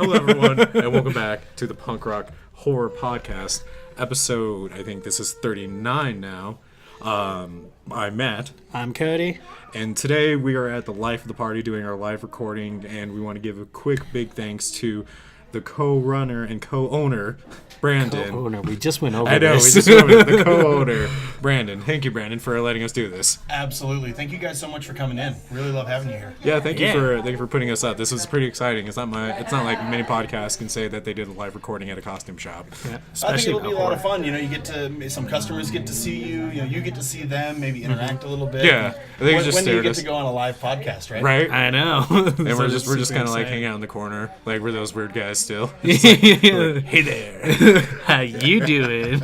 Hello, everyone, and welcome back to the Punk Rock Horror Podcast, episode, I think this is 39 now. I'm Matt. I'm Cody. And today we are at the Life of the Party doing our live recording, and we want to give a quick big thanks to the co-runner and co-owner, Brandon. Co-owner, we just went over I know, this. we just went over it. The co-owner, Brandon. Thank you, Brandon, for letting us do this. Absolutely. Thank you guys so much for coming in. Really love having you here. Yeah, thank you for putting us up. This was pretty exciting. It's not like many podcasts can say that they did a live recording at a costume shop. Yeah, I think it'll be a lot of fun. You know, you get to some customers get to see you. You know, you get to see them. Maybe interact a little bit. Yeah, I think when do you get to go on a live podcast, right? Right. I know. And we're just kind of like hanging out in the corner, like we're those weird guys still. Hey there, how you doing?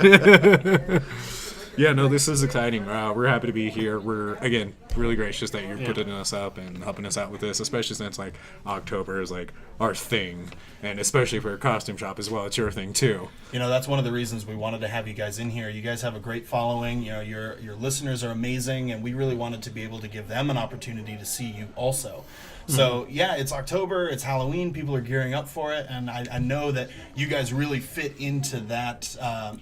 Yeah, no, this is exciting. We're happy to be here. We're, again, really gracious that you're putting us up and helping us out with this, especially since, like, October is, like, our thing. And especially for a costume shop as well, it's your thing, too. You know, that's one of the reasons we wanted to have you guys in here. You guys have a great following. You know, your listeners are amazing, and we really wanted to be able to give them an opportunity to see you also. So, yeah, it's October, it's Halloween, people are gearing up for it, and I know that you guys really fit into that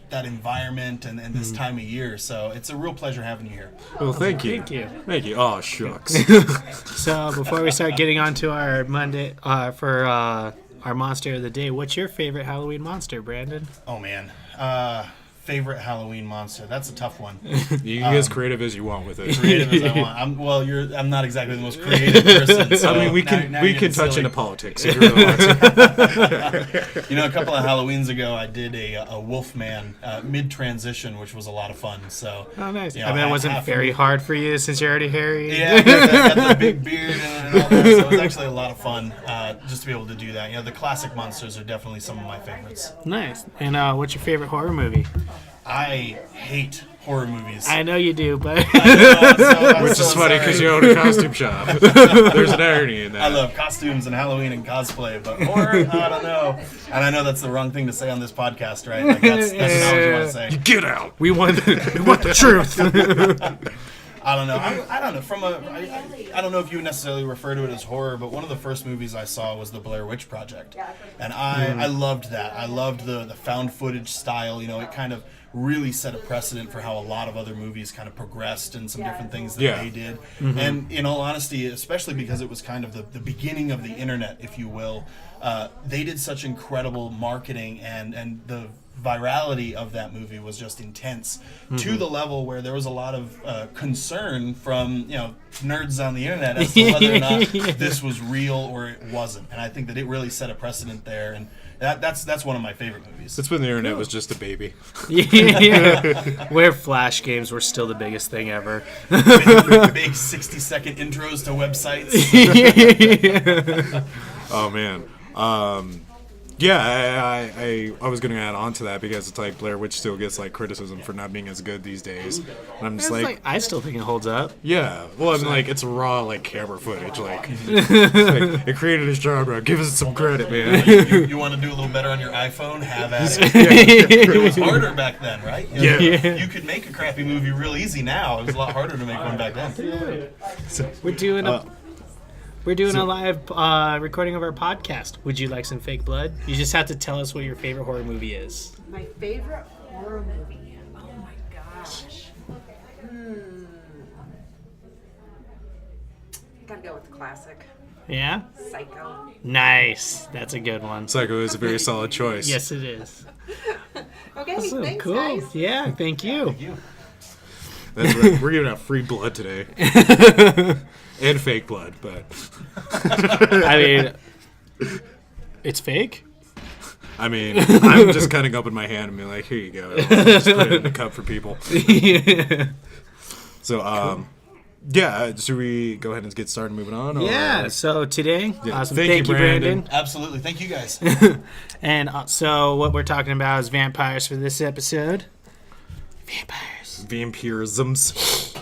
that environment and this time of year, so it's a real pleasure having you here. Well, thank you. Thank you. Thank you. Oh, shucks. So before we start getting on to our Monday, for our monster of the day, what's your favorite Halloween monster, Brandon? Oh, man. Favorite Halloween monster? That's a tough one. You can get as creative as you want with it. Creative as I want. I'm not exactly the most creative person. So I mean, we can touch into politics if you really want to. You know, a couple of Halloweens ago, I did a Wolfman mid-transition, which was a lot of fun. So, Oh, nice. you know, I mean, it wasn't very hard for you since you're already hairy. Yeah, I got the big beard and all that. So it was actually a lot of fun just to be able to do that. You know, the classic monsters are definitely some of my favorites. Nice. And what's your favorite horror movie? I hate horror movies. I know you do, but Which is funny because you own a costume shop. There's an irony in that. I love costumes and Halloween and cosplay, but horror, I don't know. And I know that's the wrong thing to say on this podcast, right? Like that's not what you want to say. Get out. we want the truth. I don't know. I don't know. I don't know if you would necessarily refer to it as horror, but one of the first movies I saw was the Blair Witch Project, and I loved that. I loved the found footage style. You know, it kind of really set a precedent for how a lot of other movies kind of progressed and some different things that they did. And in all honesty, especially because it was kind of the beginning of the internet, if you will, they did such incredible marketing, and the virality of that movie was just intense to the level where there was a lot of concern from nerds on the internet as to whether or not this was real or it wasn't. And I think that it really set a precedent there, and that's one of my favorite movies. That's when the internet was just a baby. Yeah. Where Flash games were still the biggest thing ever. Big 60-second intros to websites. Oh man. Yeah, I was going to add on to that because it's like Blair Witch still gets like criticism for not being as good these days. And I'm just like, I still think it holds up. yeah. Well, I mean, like it's raw like camera footage. Like it created a genre. Give us some credit, man. You want to do a little better on your iPhone? Have at it. It was harder back then, right? You could make a crappy movie real easy now. It was a lot harder to make one back then. We're doing a live recording of our podcast. Would you like some fake blood? You just have to tell us what your favorite horror movie is. My favorite horror movie? Oh my gosh. Gotta go with the classic. Yeah? Psycho. Nice. That's a good one. Psycho is a very solid choice. Yes, it is. Okay, So thanks cool. guys. Yeah, thank you. That's right. We're giving out free blood today. And fake blood, but I mean, it's fake? I mean, I'm just cutting up in my hand and being like, here you go. Just put it in the cup for people. So, yeah, should we go ahead and get started moving on? Or? Yeah, so today, awesome. Thank you, Brandon. Absolutely. Thank you guys. And so what we're talking about is vampires for this episode. Vampires. Vampirisms.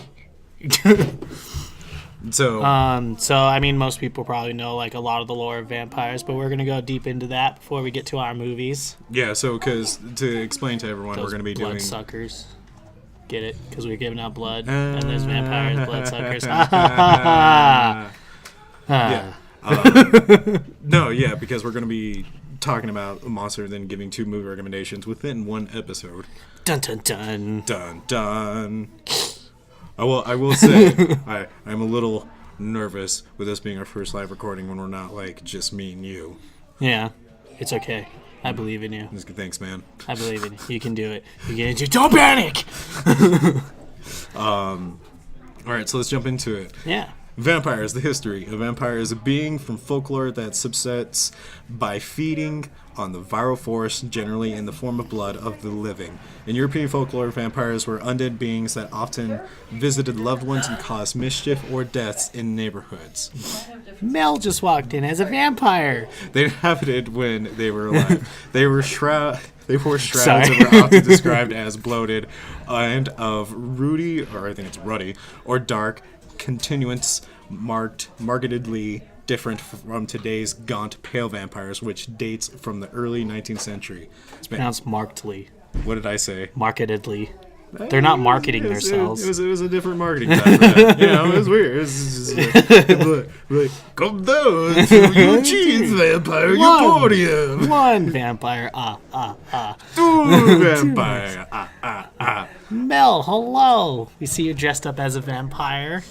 So, I mean, most people probably know like a lot of the lore of vampires, but we're gonna go deep into that before we get to our movies. yeah, so because to explain to everyone, Those we're going to be doing bloodsuckers. Get it? Because we're giving out blood, and there's vampires, bloodsuckers. Yeah. No, yeah, because we're going to be talking about a monster and then giving 2 movie recommendations within 1 episode. Dun dun dun. Dun dun. I will say I'm a little nervous with this being our first live recording when we're not like just me and you. Yeah, it's okay. I believe in you. Thanks, man. I believe in you. You can do it. You can do. Don't panic. All right, so let's jump into it. Yeah. Vampires, the history. A vampire is a being from folklore that subsists by feeding on the viral force, generally in the form of blood, of the living. In European folklore, vampires were undead beings that often visited loved ones and caused mischief or deaths in neighborhoods. Mel just walked in as a vampire. They inhabited when they were alive. They wore shrouds Sorry. that were often described as bloated and of ruddy, or I think it's ruddy, or dark continuance, markedly different from today's gaunt pale vampires, which dates from the early 19th century. It's pronounced markedly. What did I say? Marketedly. They're not marketing themselves. It was a different marketing time for that. It was weird. It was just like, come down to your cheese, vampire, Emporium. 1 vampire. Two vampire. Mel, hello. We see you dressed up as a vampire.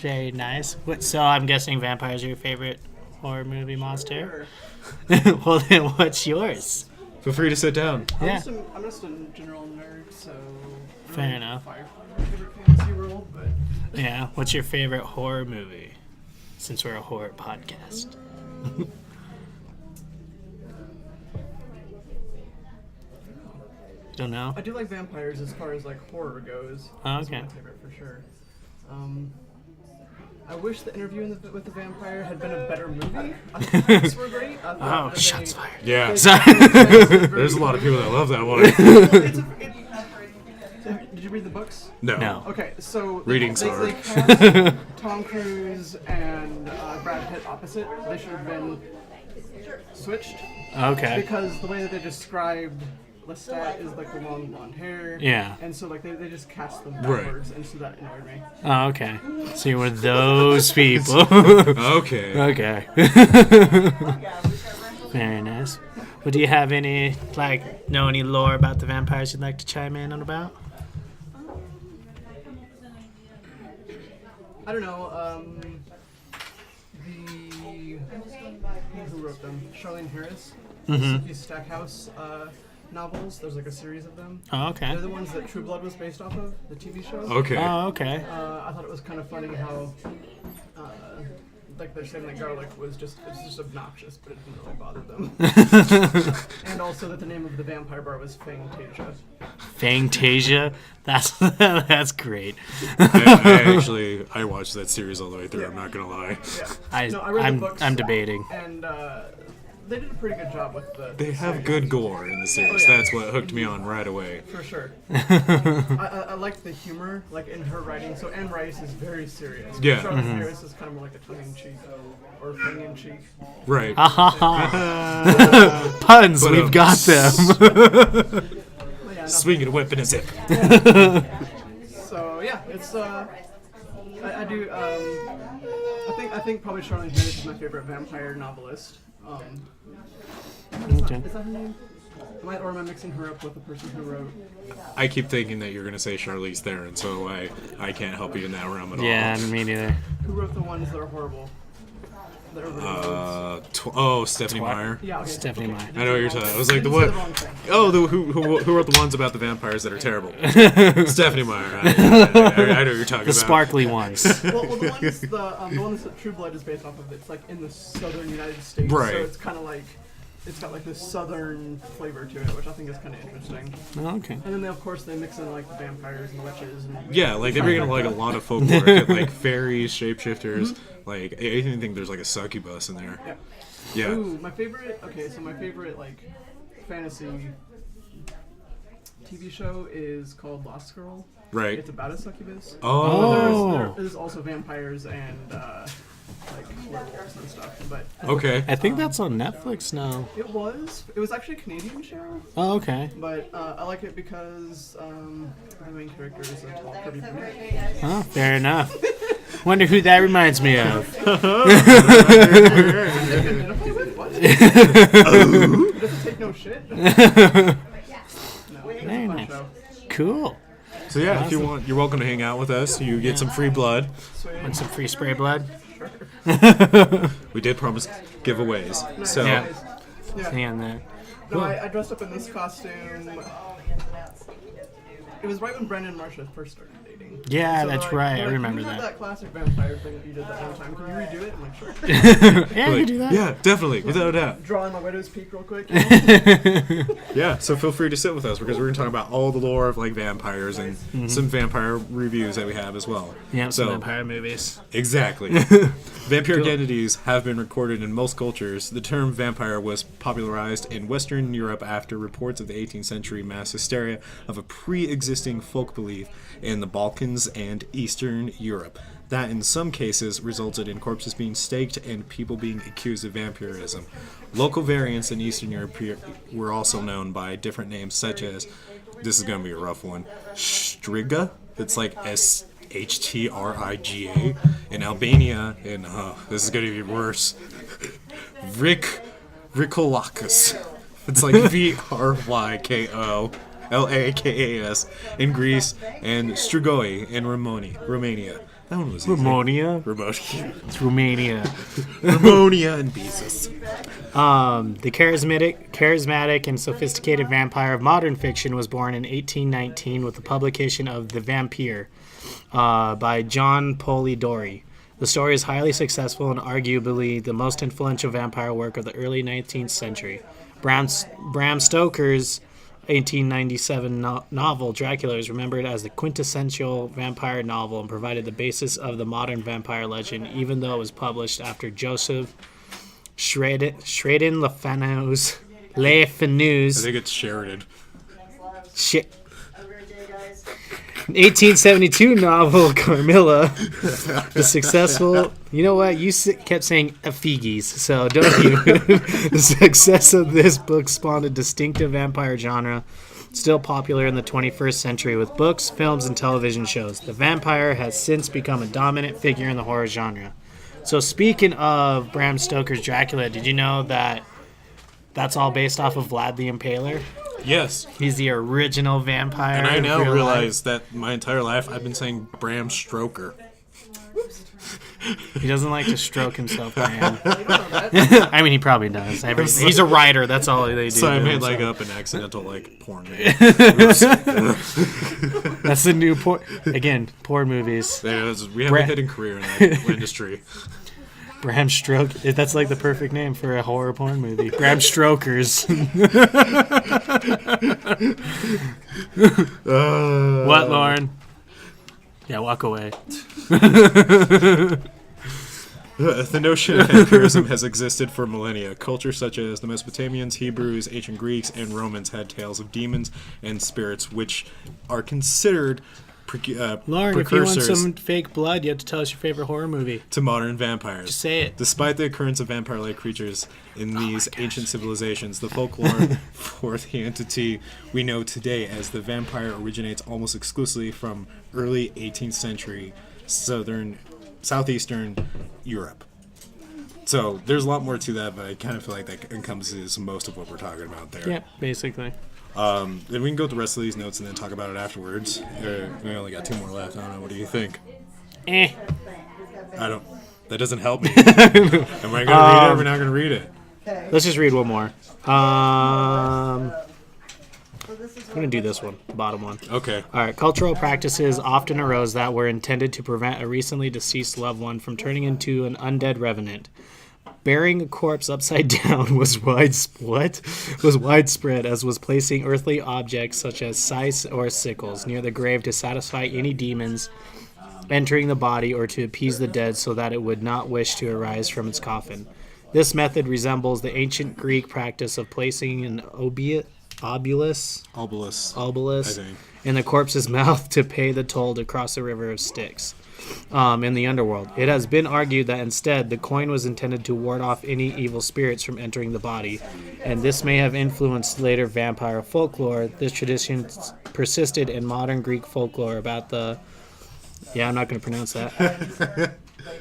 Very nice. So I'm guessing vampires are your favorite horror movie monster? Well, then what's yours? Feel free to sit down. Yeah. I'm just a general nerd, so... Fair enough. Favorite fantasy world, but... Yeah. What's your favorite horror movie? Since we're a horror podcast. Don't know? I do like vampires as far as, like, horror goes. Oh, That's okay. my favorite for sure. I wish The Interview with the Vampire had been a better movie. I thought the books were great. I thought that shots they- fired. Yeah. they- There's a lot of people that love that one. Did you read the books? No. Okay, so Reading's they hard. cast Tom Cruise and Brad Pitt opposite. They should have been switched Okay. because the way that they described Lestat is like the long blonde hair. Yeah. And so like they just cast them Right. backwards, and so that annoyed me. Oh, okay. So you were those people. Okay. Okay. Very nice. Well, do you have any, know any lore about the vampires you'd like to chime in on about? I don't know. Who wrote them? Charlene Harris. Mm-hmm. These Stackhouse novels. There's like a series of them. Oh, okay. They're the ones that True Blood was based off of, the TV show. Okay. Oh, okay. I thought it was kind of funny how, like they're saying that garlic was just obnoxious, but it didn't really bother them. And also that the name of the vampire bar was Fangtasia. Fangtasia? That's great. I watched that series all the way through. Yeah. I'm not gonna lie. Yeah. I read the books. I'm debating. And they did a pretty good job with the. They have series. good gore in the series. Oh, yeah. That's what hooked me on right away. For sure. I liked the humor, like in her writing. So Anne Rice is very serious. Yeah. Charlotte Harris is kind of more like a tongue-in-cheek or thing-in-cheek. Right. Puns, we've got them. But yeah, no. Swinging a weapon is it. So yeah, it's I do I think probably Charlene Harris is my favorite vampire novelist. Okay. Is that her name? Or am I mixing her up with the person who wrote? I keep thinking that you're gonna say Charlize Theron, so I can't help you in that realm at all. Yeah, me neither. Who wrote the ones that are horrible? That are really Stephanie Meyer. yeah, okay. Stephanie Meyer. I know what you're talking. I was like the Didn't say what? wrong thing. Oh, who wrote the ones about the vampires that are terrible? Stephanie Meyer. I know what you're talking The about. sparkly ones. Well, the ones that True Blood is based off of, it's like in the southern United States, Right. so it's kind of like it's got like this southern flavor to it, which I think is kind of interesting. Okay. And then they, of course they mix in like the vampires and the witches. And Yeah, like they bring in like a lot of folklore, like fairies, shapeshifters, like I even think there's like a succubus in there. Yeah. Yeah. Ooh, my favorite. Okay, so my favorite like fantasy TV show is called Lost Girl. Right. It's about a succubus. Oh. There's also vampires and like werewolves and stuff, but Okay. I think that's on Netflix now. it was actually a Canadian show, Oh, okay. but I like it because the main character is a tall, curvy brunette. Oh, fair enough. Wonder who that reminds me of. Identify with what? Doesn't take no shit. No, it's a Very fun nice. show. Cool. So yeah, if you want, you're welcome to hang out with us. You get some free blood. Want some free spray blood? We did promise giveaways. So Yeah. Yeah. Hang on there. No, I dressed up in this costume. It was right when Brendan and Marsha first started dating. Yeah, that's right. I they're remember you have that. that classic vampire thing that you did that one time. Can you redo it? I'm like, sure. Yeah, I can do that. yeah, definitely, without a doubt. Draw in my widow's peak real quick. Yeah, so feel free to sit with us because we're gonna talk about all the lore of like vampires and some vampire reviews that we have as well. Yeah, some so vampire movies. exactly. Vampire identities have been recorded in most cultures. The term vampire was popularized in Western Europe after reports of the 18th century mass hysteria of a pre-existing folk belief in the Balkans and Eastern Europe that in some cases resulted in corpses being staked and people being accused of vampirism. Local variants in Eastern Europe were also known by different names such as, this is going to be a rough one, Striga, it's like Shtriga in Albania, and this is going to be worse, Vrikolakas, it's like Vrykolakas in Greece, and Strigoi in Romania. That one was easy. Romania? Romania. It's Romania. Romania and Beezus. The charismatic and sophisticated vampire of modern fiction was born in 1819 with the publication of The Vampire by John Polidori. The story is highly successful and arguably the most influential vampire work of the early 19th century. Bram Stoker's 1897 novel Dracula is remembered as the quintessential vampire novel and provided the basis of the modern vampire legend, even though it was published after Joseph Sheridan Le Fanu's I think it's Sheridan. 1872 novel Carmilla. The successful, you know what, you kept saying effigies, so don't you? The success of this book spawned a distinctive vampire genre, still popular in the 21st century with books, films, and television shows. The vampire has since become a dominant figure in the horror genre. So speaking of Bram Stoker's Dracula, did you know that that's all based off of Vlad the Impaler? Yes. He's the original vampire. And I in now real realize that my entire life I've been saying Bram Stoker. life. He doesn't like to stroke himself, man. I mean, he probably does. He's a writer. That's all they do. So I to made him, like so. up an accidental like porn name. That's the new porn. Again, porn movies. We have a hidden career in that industry. Bram Stroke. That's like the perfect name for a horror porn movie. Bram Strokers. What, Lauren? Yeah, walk away. The notion of vampirism has existed for millennia. Cultures such as the Mesopotamians, Hebrews, ancient Greeks, and Romans had tales of demons and spirits, which are considered Lauren, if you want precursors some fake blood, you have to tell us your favorite horror movie. to modern vampires. Just say it. Despite the occurrence of vampire-like creatures in these ancient civilizations, the folklore for the entity we know today as the vampire originates almost exclusively from early 18th century southeastern Europe. So there's a lot more to that, but I kind of feel like that encompasses most of what we're talking about there. Yeah, basically. Then we can go through the rest of these notes and then talk about it afterwards. We only got 2 more left. I don't know. What do you think? Eh. That doesn't help me. Am I going to read it or am I not going to read it? Let's just read one more. I'm going to do this one, the bottom one. Okay. All right. Cultural practices often arose that were intended to prevent a recently deceased loved one from turning into an undead revenant. Burying a corpse upside down was widespread, as was placing earthly objects such as scythes or sickles near the grave to satisfy any demons entering the body or to appease the dead so that it would not wish to arise from its coffin. This method resembles the ancient Greek practice of placing an obulus I think. in the corpse's mouth to pay the toll to cross the river of Styx. In the underworld. It has been argued that instead the coin was intended to ward off any evil spirits from entering the body, and this may have influenced later vampire folklore. This tradition persisted in modern Greek folklore about the Yeah, I'm not going to pronounce that.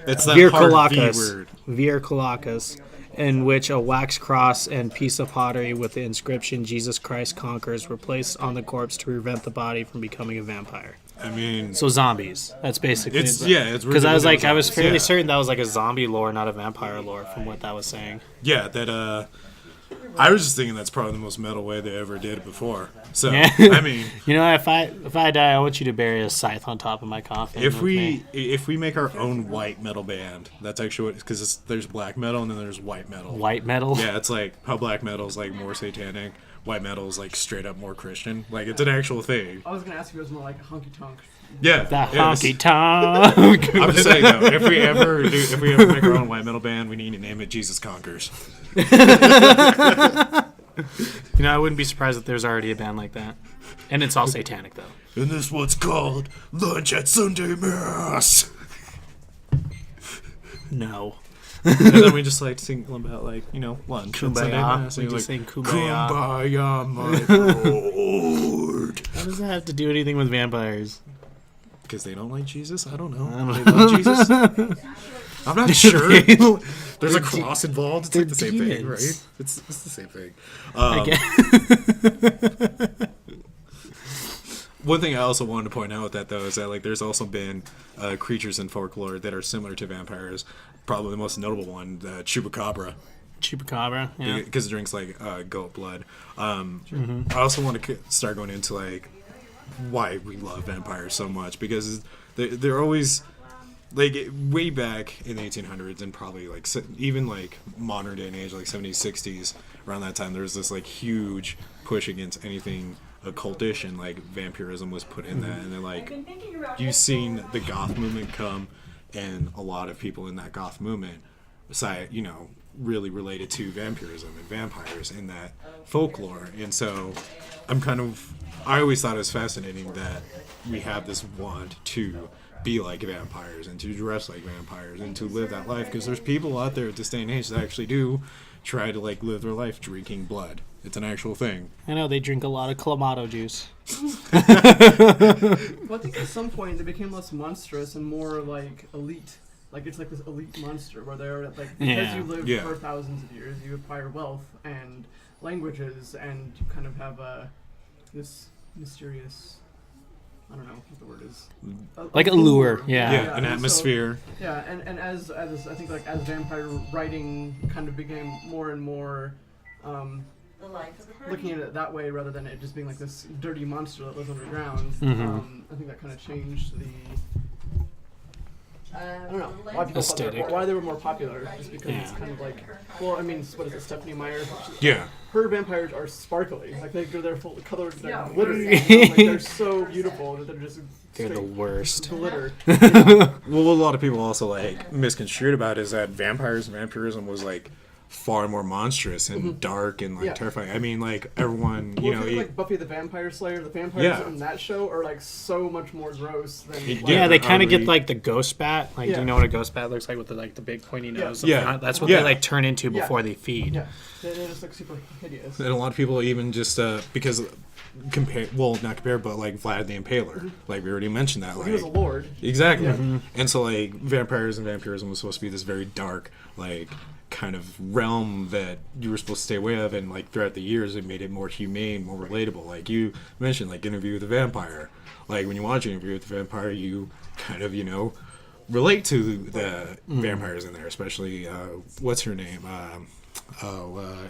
It's that hard V Virculacus. word. Virculacus, in which a wax cross and piece of pottery with the inscription "Jesus Christ Conquers" were placed on the corpse to prevent the body from becoming a vampire. I mean, So zombies. That's basically it's really because I was like, I was zombies, fairly yeah. certain that was like a zombie lore, not a vampire lore, from what that was saying. Yeah, that I was just thinking that's probably the most metal way they ever did it before. So Yeah. I mean, You know, if I die, I want you to bury a scythe on top of my coffin. if with we me. make our own white metal band, that's actually what, because there's black metal and then there's white metal. White metal. Yeah, it's like how black metal is like more satanic, white metal is like straight up more Christian. Like it's an actual thing. I was gonna ask if it was more like a honky tonk. Yeah, The it is. honky tonk. I'm just saying though, if we ever make our own white metal band, we need to name it Jesus Conquers. You know, I wouldn't be surprised if there's already a band like that, and it's all satanic though. And this one's called Lunch at Sunday Mass. No. And then we just like sing about like, you know, lunch at Sunday Kumbaya. Mass. We And just you're sing like, Kumbaya. Kumbaya, my lord. How does that have to do anything with vampires? Because they don't like Jesus? I don't know. I don't They love Jesus? I'm not sure. There's a cross involved. It's like the they're same thing, demons. right? It's the same thing. I guess. One thing I also wanted to point out with that, though, is that like there's also been creatures in folklore that are similar to vampires. Probably the most notable one, the chupacabra, Chupacabra. Yeah. because it drinks like goat blood. I also want to start going into like why we love vampires so much, because they're always like way back in the 1800s and probably like even like modern day and age, like 70s, 60s, around that time, there was this like huge push against anything occultish, and like vampirism was put in that. And then like you've seen the goth movement come, and a lot of people in that goth movement really related to vampirism and vampires in that folklore. And so I always thought it was fascinating that we have this want to be like vampires and to dress like vampires and to live that life, because there's people out there at this day and age that actually do try to like live their life drinking blood. It's an actual thing. I know they drink a lot of clamato juice. Well, I think at some point they became less monstrous and more like elite. Like it's like this elite monster where they're like, because Yeah. you live Yeah. for thousands of years, you acquire wealth and languages, and you kind of have this mysterious, I don't know what the word is. Like a lure, yeah. Yeah, Yeah, an and so- atmosphere. Yeah, and as I think like as vampire writing kind of became more and more looking at it that way rather than it just being like this dirty monster that lives underground, I think that kind of changed the. I don't know why people thought Aesthetic. why they were more popular, just because it's Yeah. kind of like, well, I mean, what is it, Stephanie Meyer? Yeah. Her vampires are sparkly, like they're full of colored, like, Yeah. glitter. Like, they're so beautiful that they're just They're the straight worst. glitter. Well, what a lot of people also like misconstrued about is that vampirism was like far more monstrous and dark and like Yeah. terrifying. I mean, like everyone, Well, you if know, you look like Buffy the Vampire Slayer, the vampires Yeah. in that show are like so much more gross than. Yeah, like, Yeah, they they're kind of get ugly. like the ghost bat. Like, do Yeah. you know what a ghost bat looks like with the big pointy nose? up Yeah. front? That's what Yeah. they like turn into Yeah. before they feed. Yeah, they just look super hideous. and a lot of people even just because not compare, but like Vlad the Impaler, like we already mentioned that. Well, Like, he was a lord. exactly. Yeah. And so like vampires and vampirism was supposed to be this very dark, like kind of realm that you were supposed to stay away of, and like throughout the years it made it more humane, more relatable. Like you mentioned, like Interview with the Vampire. Like when you watch Interview with the Vampire, you kind of, relate to the vampires in there, especially what's her name? I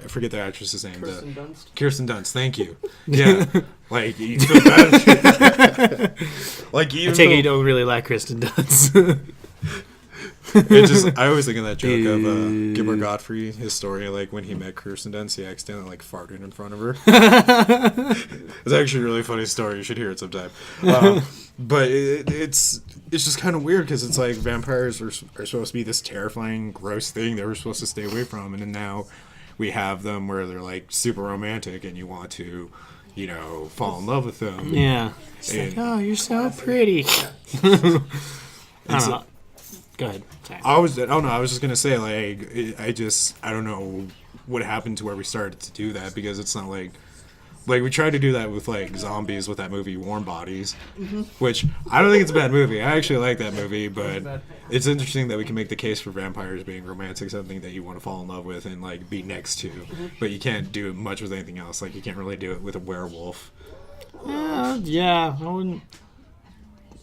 forget the actress's name. Kirsten Dunst. Kirsten Dunst, thank you. Yeah, like you feel bad. Like I even take it though- you don't really like Kristen Dunst. I always think of that joke of Gilbert Gottfried, his story, like when he met Kirsten Dunst, he accidentally like farted in front of her. It's actually a really funny story. You should hear it sometime. But it's just kind of weird because it's like vampires are supposed to be this terrifying, gross thing that we're supposed to stay away from, and then now we have them where they're like super romantic and you want to, fall in love with them. Yeah. It's like, And- oh, you're so pretty. I don't know. Go ahead. Sorry. I was just gonna say, like, I don't know what happened to where we started to do that, because it's not like Like, we tried to do that with, like, zombies with that movie Warm Bodies, which I don't think it's a bad movie. I actually like that movie, but it's interesting that we can make the case for vampires being romantic, something that you want to fall in love with and, like, be next to. But you can't do it much with anything else. Like, you can't really do it with a werewolf. Yeah, I wouldn't.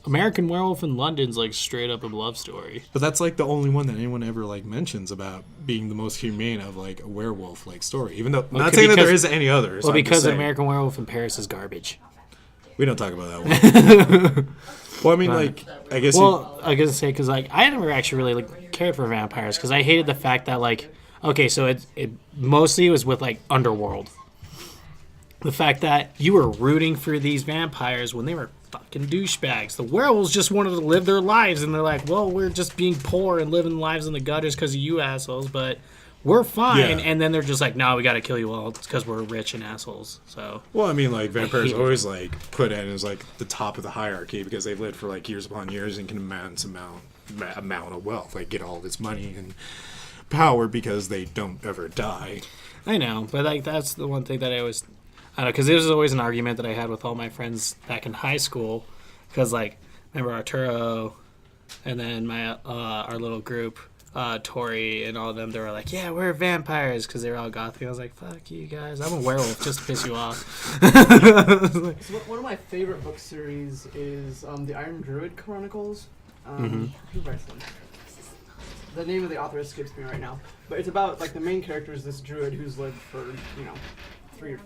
American Werewolf in London's like straight up a love story. But that's like the only one that anyone ever like mentions about being the most humane of like a werewolf like story. Even though not saying that there is any others. Well, because American Werewolf in Paris is garbage. We don't talk about that one. Well, I mean, like, I guess. Well, I gotta say because like I never actually really like, cared for vampires because I hated the fact that like so it mostly was with like Underworld. The fact that you were rooting for these vampires when they were fucking douchebags. The werewolves just wanted to live their lives, and they're like, well, we're just being poor and living lives in the gutters because of you assholes, but we're fine. Yeah. And then they're just like, no, we got to kill you all because we're rich and assholes. So. Well, I mean, like, vampires always, like, put in as, like, the top of the hierarchy because they've lived for, like, years upon years and can amount of wealth. Like, get all this money and power because they don't ever die. I know, but, like, that's the one thing that I always... I don't know, because this was always an argument that I had with all my friends back in high school. Because, like, remember Arturo and then my our little group, Tori and all of them, they were like, yeah, we're vampires because they were all gothic. I was like, fuck you guys. I'm a werewolf just to piss you off. So one of my favorite book series is the Iron Druid Chronicles. Who writes them? The name of the author escapes me right now. But it's about, like, the main character is this druid who's lived for,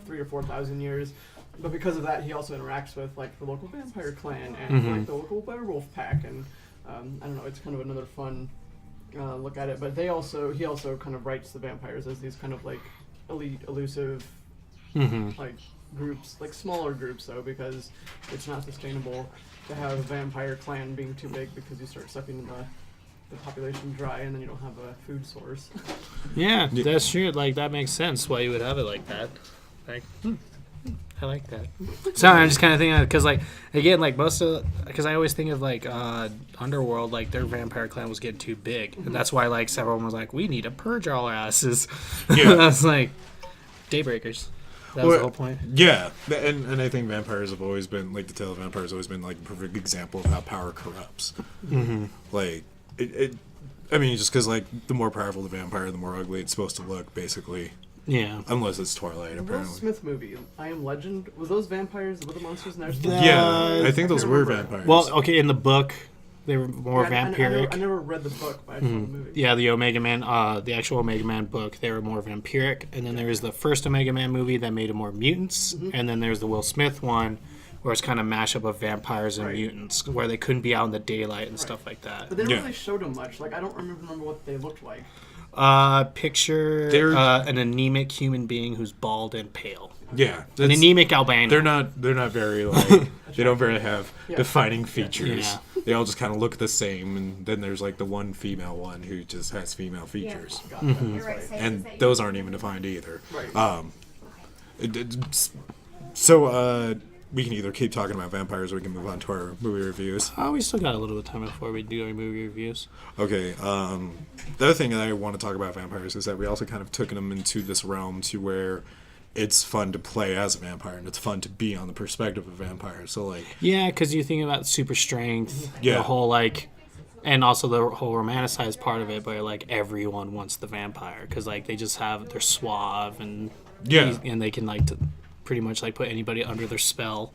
3 or 4,000 years, but because of that, he also interacts with like the local vampire clan and like the local werewolf pack, and I don't know, it's kind of another fun look at it. But he also kind of writes the vampires as these kind of like elite, elusive, like groups, like smaller groups though, because it's not sustainable to have a vampire clan being too big because you start sucking the population dry and then you don't have a food source. Yeah, that's true. Like that makes sense why you would have it like that. Like, I like that. Sorry, I'm just kind of thinking because, like, again, like because I always think of like Underworld, like their vampire clan was getting too big, and that's why like several was like, we need to purge all our asses. Yeah, that's like Daybreakers. That was the whole point. Yeah, and I think vampires have always been like the tale of vampires has always been like a perfect example of how power corrupts. Like I mean, just because like the more powerful the vampire, the more ugly it's supposed to look, basically. Yeah. Unless it's Twilight, The Will apparently. Smith movie, I Am Legend, was those vampires, were the monsters in there? Yeah, I think those were vampires. Well, okay, in the book, they were more vampiric. I never read the book, but I saw the movie. Yeah, the Omega Man, the actual Omega Man book, they were more vampiric. And then there was the first Omega Man movie that made it more mutants. And then there's the Will Smith one, where it's kind of mashup of vampires and mutants, where they couldn't be out in the daylight and stuff like that. But they don't really show them much. Like, I don't remember what they looked like. Picture an anemic human being who's bald and pale. Yeah, an anemic albino. They're not very like they don't very have defining features. Yeah. They all just kind of look the same, and then there's like the one female one who just has female features, and those aren't even defined either. Right. So we can either keep talking about vampires or we can move on to our movie reviews. Oh, we still got a little bit of time before we do our movie reviews. Okay. The other thing that I want to talk about vampires is that we also kind of took them into this realm to where it's fun to play as a vampire and it's fun to be on the perspective of vampires. So like, yeah, because you think about super strength, the whole like, and also the whole romanticized part of it, but like everyone wants the vampire because like they just they're suave and and they can like pretty much like put anybody under their spell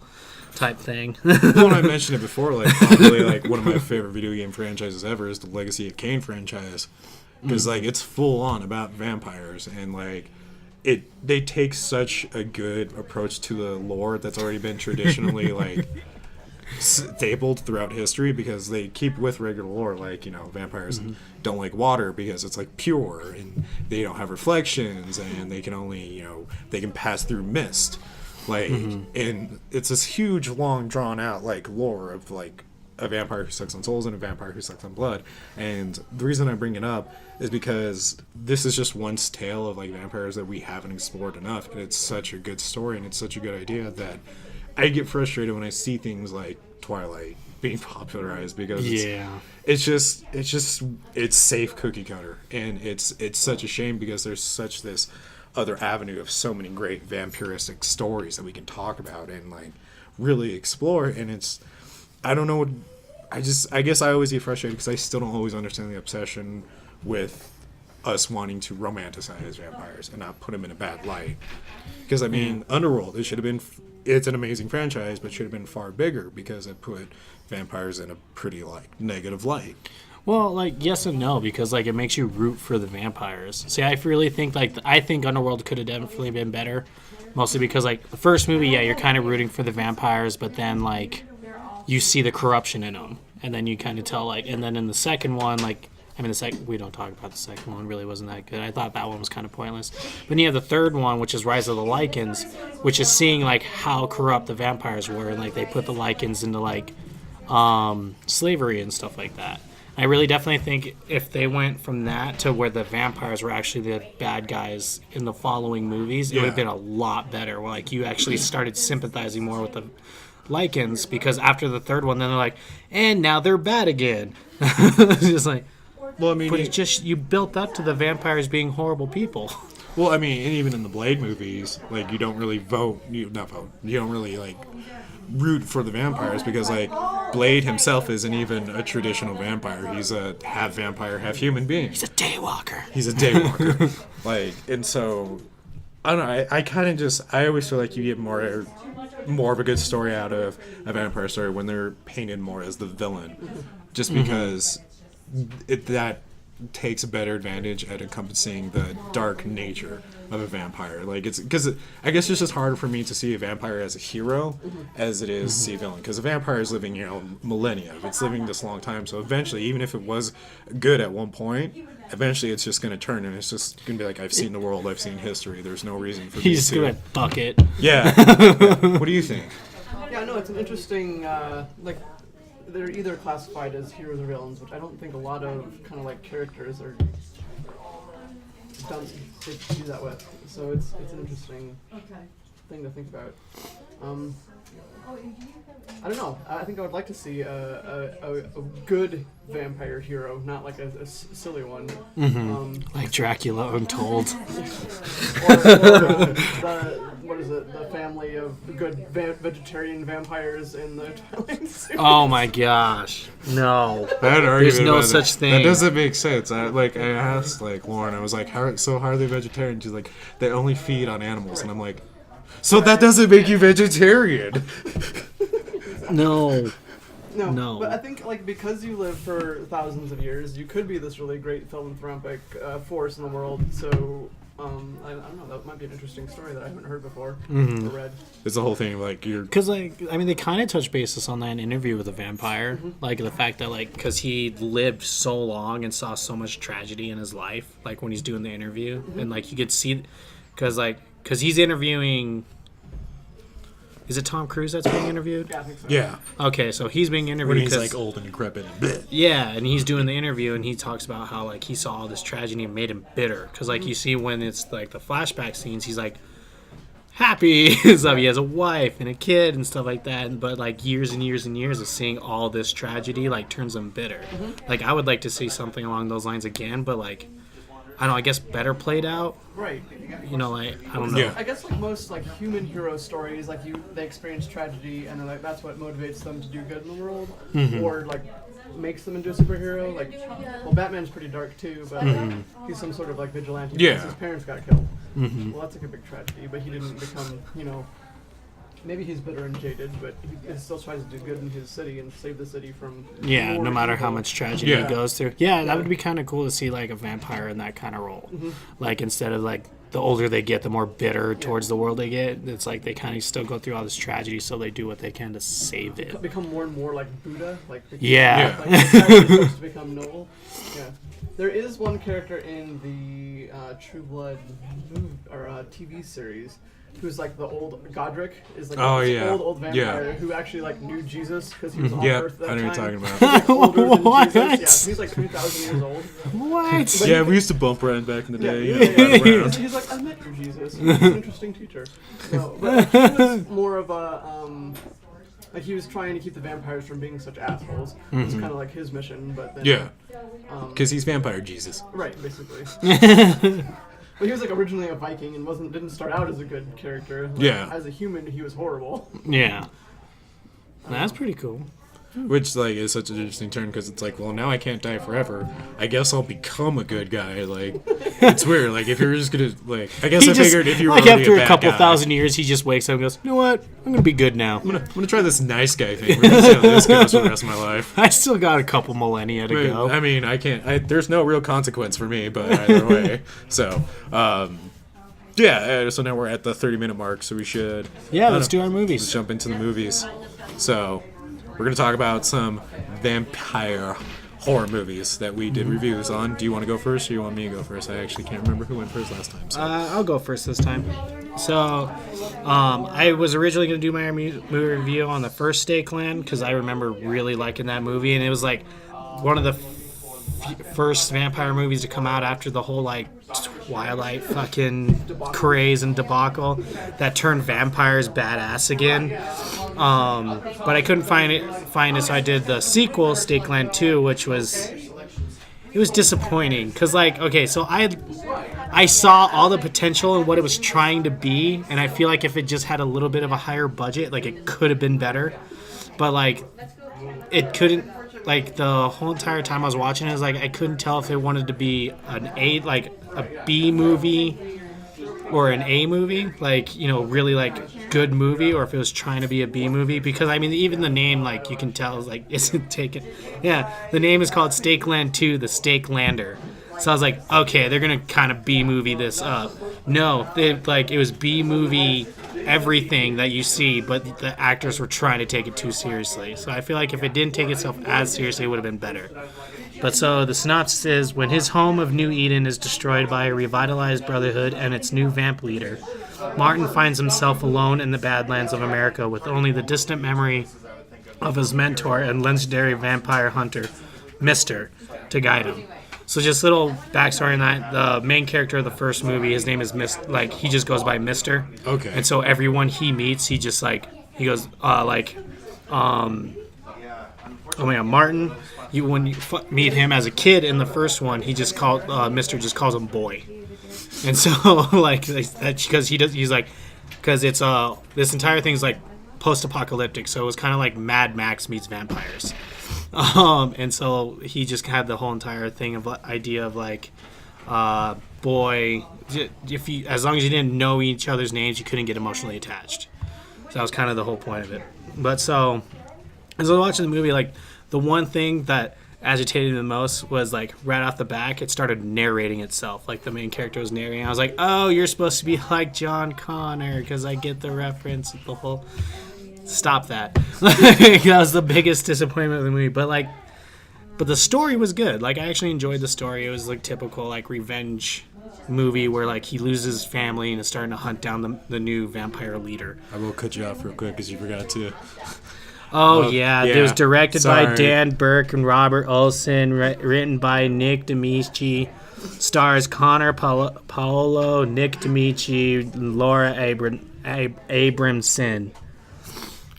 type thing. Well, I mentioned it before, like probably like one of my favorite video game franchises ever is the Legacy of Kain franchise, because like it's full on about vampires and like they take such a good approach to the lore that's already been traditionally like stapled throughout history, because they keep with regular lore, like, you know, vampires don't like water because it's like pure and they don't have reflections and they can only, you know, they can pass through mist, like and it's this huge long drawn out like lore of like a vampire who sucks on souls and a vampire who sucks on blood. And the reason I bring it up is because this is just one tale of like vampires that we haven't explored enough, and it's such a good story and it's such a good idea that I get frustrated when I see things like Twilight being popularized, because it's safe cookie cutter, and it's such a shame because there's such this other avenue of so many great vampiristic stories that we can talk about and like really explore. And it's, I don't know what, I guess I always get frustrated because I still don't always understand the obsession with us wanting to romanticize vampires and not put them in a bad light. Because I mean, Underworld, it should have been, it's an amazing franchise, but should have been far bigger because it put vampires in a pretty like negative light. Well, like, yes and no, because, like, it makes you root for the vampires. See, I really think, like, I think Underworld could have definitely been better, mostly because, like, the first movie, yeah, you're kind of rooting for the vampires, but then, like, you see the corruption in them, and then you kind of tell, like, and then in the second one, like, I mean, we don't talk about the second one, really wasn't that good. I thought that one was kind of pointless. But then you have the third one, which is Rise of the Lycans, which is seeing, like, how corrupt the vampires were, and, like, they put the Lycans into, like, slavery and stuff like that. I really definitely think if they went from that to where the vampires were actually the bad guys in the following movies, it would have been a lot better. Where, like, you actually started sympathizing more with the Lycans, because after the third one, then they're like, and now they're bad again. It's just like, well, I mean, but it's just, you built up to the vampires being horrible people. Well, I mean, and even in the Blade movies, like, you don't really you don't really, like, root for the vampires because, like, Blade himself isn't even a traditional vampire. He's a half vampire, half human being. He's a daywalker. Like, and so, I don't know, I kind of just, I always feel like you get more of a good story out of a vampire story when they're painted more as the villain. Just because that takes a better advantage at encompassing the dark nature of a vampire. Like, it's because I guess it's just harder for me to see a vampire as a hero as it is to see a villain, because a vampire is living, millennia. It's living this long time, so eventually, even if it was good at one point, eventually it's just going to turn, and it's just going to be like, I've seen the world, I've seen history, there's no reason for me to. He's going to fuck it. Yeah. What do you think? Yeah, no, it's an interesting, they're either classified as heroes or villains, which I don't think a lot of kind of like characters are done to do that with. So it's an interesting thing to think about. I don't know. I think I would like to see a good vampire hero, not like a silly one. Like Dracula Untold. What is it? The family of good vegetarian vampires in the Twilight series. Oh my gosh. No. There's no such thing. That doesn't make sense. I asked Lauren, I was like, how are they vegetarian? She's like, they only feed on animals. And I'm like, so that doesn't make you vegetarian. No. But I think, because you live for thousands of years, you could be this really great philanthropic force in the world. So, I don't know, that might be an interesting story that I haven't heard before or read. It's the whole thing, you're... Because, they kind of touch basis on that in Interview with a Vampire. Like, the fact that, because he lived so long and saw so much tragedy in his life, when he's doing the interview. And, you could see... Because he's interviewing... Is it Tom Cruise that's being interviewed? Yeah, I think so. Yeah. Okay, so he's being interviewed. When he's old and decrepit and bleh. Yeah, and he's doing the interview, and he talks about how he saw all this tragedy and made him bitter. Because you see when it's the flashback scenes, he's happy and stuff. He has a wife and a kid and stuff like that. But years and years and years of seeing all this tragedy turns him bitter. I would like to see something along those lines again, but I don't know, I guess better played out. Right. I don't know. Yeah. I guess most human hero stories, they experience tragedy and then that's what motivates them to do good in the world, or makes them into a superhero. Well, Batman's pretty dark too, but he's some sort of vigilante because his parents got killed. Well, that's a big tragedy, but he didn't become maybe he's bitter and jaded, but he still tries to do good in his city and save the city from no matter how much tragedy he goes through. Yeah, that would be kind of cool to see a vampire in that kind of role. Instead of the older they get, the more bitter towards the world they get. It's they kind of still go through all this tragedy, so they do what they can to save it. Become more and more like Buddha. Yeah. To become noble. Yeah. There is one character in the True Blood TV series who's the old Godric is old vampire who actually knew Jesus because he was on Earth that I know time. what you're talking about. What? Jesus. Yeah, he's 3,000 years old. What? Yeah, we used to bump around back in the day. He's I met your Jesus. He's an interesting teacher. No, but he was more of a he was trying to keep the vampires from being such assholes. It was kind of his mission, but then because he's vampire Jesus. Right, basically. But he was like originally a Viking and didn't start out as a good character. Like, Yeah. As a human, he was horrible. Yeah. That's pretty cool. Which, like, is such an interesting turn because it's like, well, now I can't die forever. I guess I'll become a good guy. Like, it's weird. Like, if you're just gonna, like, I guess figured if you were like already after a a bad couple guy, thousand years, he just wakes up and goes, you know what? I'm gonna be good now. I'm gonna try this nice guy thing. We're gonna see how this goes for the rest of my life. I still got a couple millennia to go. I mean, I can't. There's no real consequence for me, but either way. So, yeah. So now we're at the 30-minute mark. So we should. Yeah, let's do our Let's movies. jump into the movies. So, we're gonna talk about some vampire horror movies that we did reviews on. Do you want to go first, or do you want me to go first? I actually can't remember who went first last time. So. I'll go first this time. So, I was originally going to do my movie review on the first Stakelander because I remember really liking that movie, and it was like one of the first vampire movies to come out after the whole like Twilight fucking craze and debacle that turned vampires badass again. But I couldn't find it, so I did the sequel, Stakelander 2, which was disappointing because, like, okay, so I saw all the potential in what it was trying to be, and I feel like if it just had a little bit of a higher budget, like, it could have been better. But, like, it couldn't, like, the whole entire time I was watching it, I couldn't tell if it wanted to be a B movie or an A movie, like, you know, really, like, good movie, or if it was trying to be a B movie, because, I mean, even the name, like, you can tell, is, like, isn't taken. Yeah, the name is called Stakelander 2, the Stakelander. So I was like, okay, they're going to kind of B movie this up. No, it was B movie everything that you see, but the actors were trying to take it too seriously. So I feel like if it didn't take itself as seriously, it would have been better. But so the synopsis is, when his home of New Eden is destroyed by a revitalized Brotherhood and its new vamp leader, Martin finds himself alone in the Badlands of America with only the distant memory of his mentor and legendary vampire hunter, Mister, to guide him. So just little backstory on that. The main character of the first movie, his name is he just goes by Mister. Okay. And so everyone he meets, he goes, Martin. When you meet him as a kid in the first one, he just Mister just calls him boy, and so like that's because because it's this entire thing's like post-apocalyptic, so it was kind of like Mad Max meets vampires, and so he just had the whole entire thing of idea of like boy, as long as you didn't know each other's names, you couldn't get emotionally attached. So that was kind of the whole point of it. But so as I was watching the movie, like, the one thing that agitated me the most was, like, right off the back, it started narrating itself. Like, the main character was narrating. I was like, oh, you're supposed to be like John Connor, because I get the reference of the whole... Stop that. That was the biggest disappointment of the movie. But the story was good. Like, I actually enjoyed the story. It was, like, typical, like, revenge movie where, like, he loses his family and is starting to hunt down the new vampire leader. I will cut you off real quick because you forgot to... Oh, yeah. It was directed by Sorry. Dan Burke and Robert Olson, written by Nick D'Amici, stars Connor Paolo, Nick D'Amici, Laura Abramson.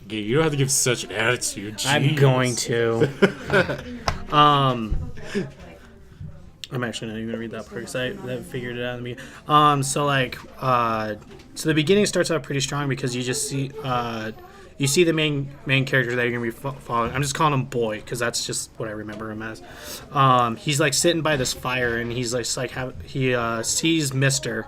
Yeah, you don't have to give such an attitude. Jeez. I'm going to. I'm actually not even going to read that part because I figured it out in the beginning. So the beginning starts out pretty strong because you just see... you see the main character that you're going to be following. I'm just calling him Boy because that's just what I remember him as. He's like sitting by this fire and he's he sees Mister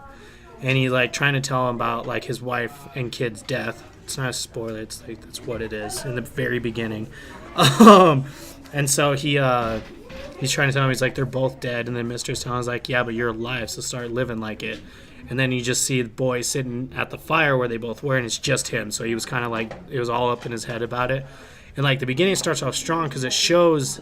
and he's like trying to tell him about like his wife and kid's death. It's not a spoiler. It's like that's what it is in the very beginning. And so he's trying to tell him, he's like, they're both dead. And then Mister's telling him, he's like, yeah, but you're alive, so start living like it. And then you just see the boy sitting at the fire where they both were, and it's just him. So he was kind of like, it was all up in his head about it. And like the beginning starts off strong because it shows,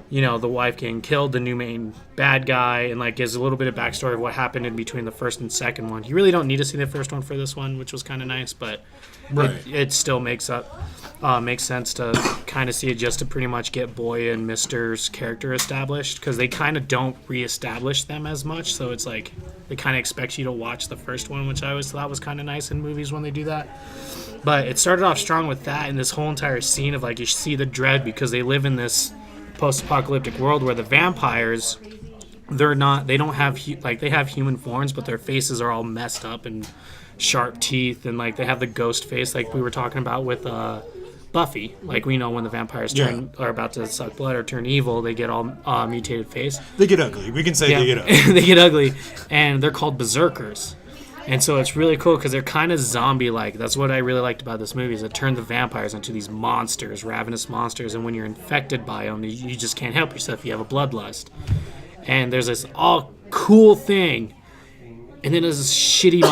you know, the wife getting killed, the new main bad guy, and like gives a little bit of backstory of what happened in between the first and second one. You really don't need to see the first one for this one, which was kind of nice, but Right. it still makes sense to kind of see it just to pretty much get Boy and Mister's character established because they kind of don't reestablish them as much. So it's like it kind of expects you to watch the first one, which I always thought was kind of nice in movies when they do that. But it started off strong with that and this whole entire scene of like you see the dread because they live in this post-apocalyptic world where the vampires they don't have they have human forms, but their faces are all messed up and sharp teeth, and like they have the ghost face like we were talking about with Buffy. Like we know when the vampires are about to suck blood or turn evil, they get all mutated face. They get ugly. We can say they get ugly. They get ugly, and they're called berserkers. And so it's really cool because they're kind of zombie-like. That's what I really liked about this movie, is it turned the vampires into these monsters, ravenous monsters. And when you're infected by them, you just can't help yourself. You have a bloodlust. And there's this all cool thing. And then there's this shitty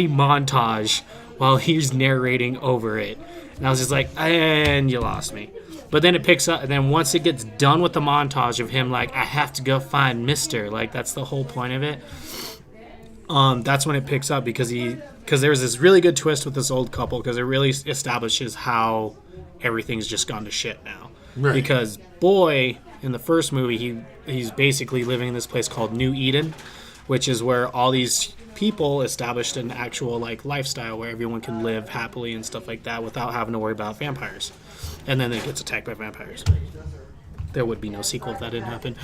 montage while he's narrating over it. And I was just like, and you lost me. But then it picks up, and then once it gets done with the montage of him, like, I have to go find Mister. Like, that's the whole point of it. That's when it picks up because there was this really good twist with this old couple because it really establishes how everything's just gone to shit now. Right. Because Boy in the first movie he's basically living in this place called New Eden, which is where all these people established an actual like lifestyle where everyone can live happily and stuff like that without having to worry about vampires. And then it gets attacked by vampires. There would be no sequel if that didn't happen.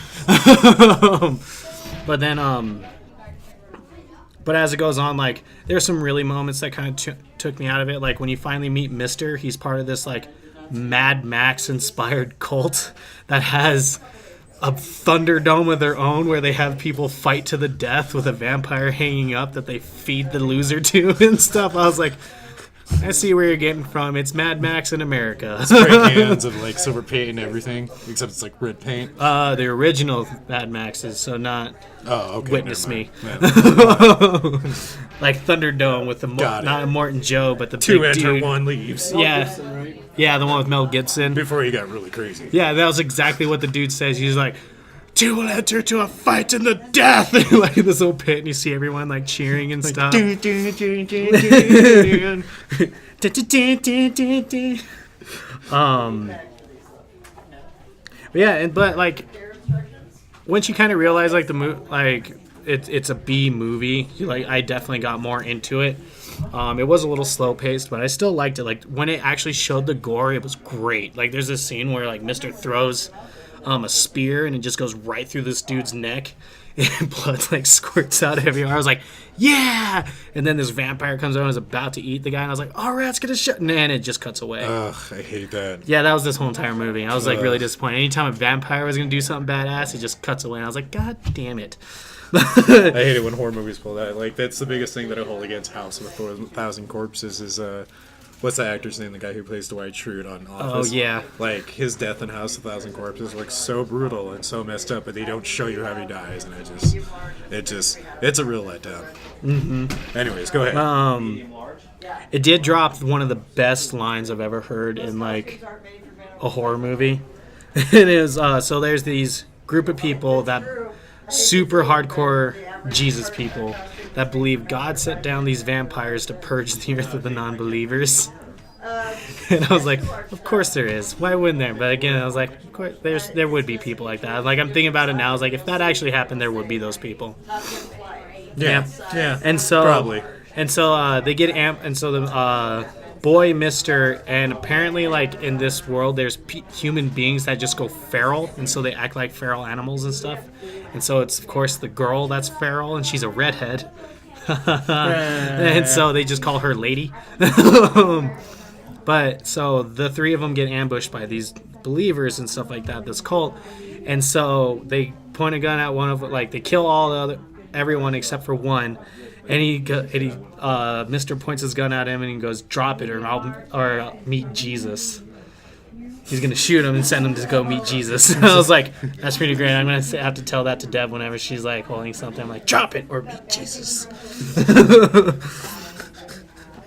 But then but as it goes on, like, there's some really moments that kind of took me out of it. Like, when you finally meet Mister, he's part of this, like, Mad Max-inspired cult that has a Thunderdome of their own where they have people fight to the death with a vampire hanging up that they feed the loser to and stuff. I was like, I see where you're getting from. It's Mad Max in America. Spray cans of, like, silver paint and everything, except it's, like, red paint. The original Mad Maxes, so not Witness Me. Like Thunderdome with the not Morton Joe, but the two big enter, dude. one leaves. Yeah. Gibson, right? Yeah, the one with Mel Gibson. Before he got really crazy. Yeah, that was exactly what the dude says. He's like, two will enter to a fight in the death. Like this little pit, and you see everyone like cheering and stuff. But like once you kind of realize like it's a B movie, like I definitely got more into it. It was a little slow paced, but I still liked it. Like when it actually showed the gore, it was great. Like there's this scene where like Mister throws a spear and it just goes right through this dude's neck and blood like squirts out everywhere. I was like, yeah! And then this vampire comes over and is about to eat the guy, and I was like, all right, let's get a shot. And it just cuts away. Ugh, I hate that. Yeah, that was this whole entire movie. I was like really disappointed. Anytime a vampire was gonna do something badass, it just cuts away, and I was like, god damn it. I hate it when horror movies pull that. Like that's the biggest thing that I hold against House of 1,000 Corpses is what's the actor's name? The guy who plays Dwight Schrute on Office. Oh, yeah. Like, his death in House of 1,000 Corpses looks so brutal and so messed up, but they don't show you how he dies, and it's a real letdown. Mm-hmm. Anyways, go ahead. It did drop one of the best lines I've ever heard in, like, a horror movie. It is, so there's these group of people that super hardcore Jesus people that believe God sent down these vampires to purge the earth of the non-believers. And I was like, of course there is. Why wouldn't there? But again, I was like, of course, there would be people like that. Like, I'm thinking about it now. I was like, if that actually happened, there would be those people. Yeah. And so, probably. And so they get and so the Boy, Mister, and apparently, like, in this world, there's human beings that just go feral, and so they act like feral animals and stuff. And so it's, of course, the girl that's feral, and she's a redhead. And so they just call her Lady. But, so the three of them get ambushed by these believers and stuff like that, this cult. And so they point a gun at one of them, like, they kill everyone except for one. And Mister points his gun at him and he goes, drop it or I'll meet Jesus. He's going to shoot him and send him to go meet Jesus. I was like, that's pretty great. I'm going to have to tell that to Deb whenever she's like holding something. I'm like, drop it or meet Jesus.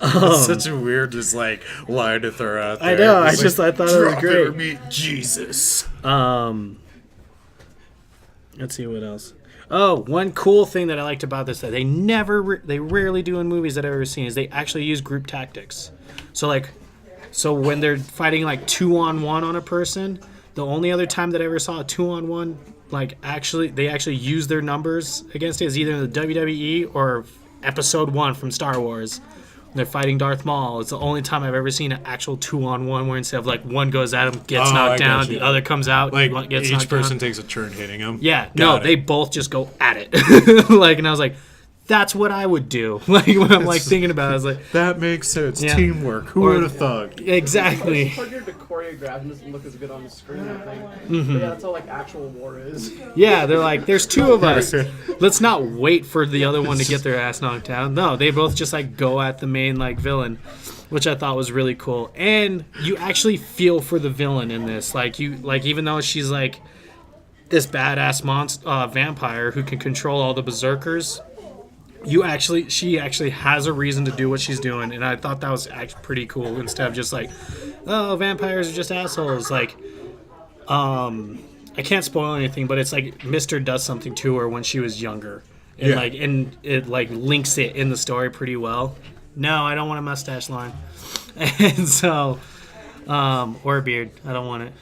It's such a weird just like line to throw out there. I know. I thought it was great. It or meet Jesus. Let's see what else. Oh, one cool thing that I liked about this that they rarely do in movies that I've ever seen is they actually use group tactics. So when they're fighting like 2-on-1 on a person, the only other time that I ever saw a 2-on-1 like they actually use their numbers against it is either in the WWE or Episode 1 from Star Wars, They're fighting Darth Maul. It's the only time I've ever seen an actual 2-on-1 where instead of like one goes at him, gets knocked down, the other comes out, Like gets each knocked person down. takes a turn hitting him. Yeah, Got it. they both just go at it. Like, and I was like, that's what I would do. Like when I'm like thinking about it, I was like, That makes sense. Yeah. Teamwork. Who Or- would have thought? exactly. It's harder to choreograph and doesn't look as good on the screen, I think. Mm-hmm. But yeah, that's how like actual war is. Yeah, they're like, there's two of us. Let's not wait for the other one to get their ass knocked out. No, they both just like go at the main like villain, which I thought was really cool. And you actually feel for the villain in this. Like even though she's like this badass monster vampire who can control all the berserkers, she actually has a reason to do what she's doing, and I thought that was actually pretty cool. Instead of just like, oh, vampires are just assholes. Like, I can't spoil anything, but it's like Mister does something to her when she was younger, and and it like links it in the story pretty well. No, I don't want a mustache line, and so, or a beard. I don't want it.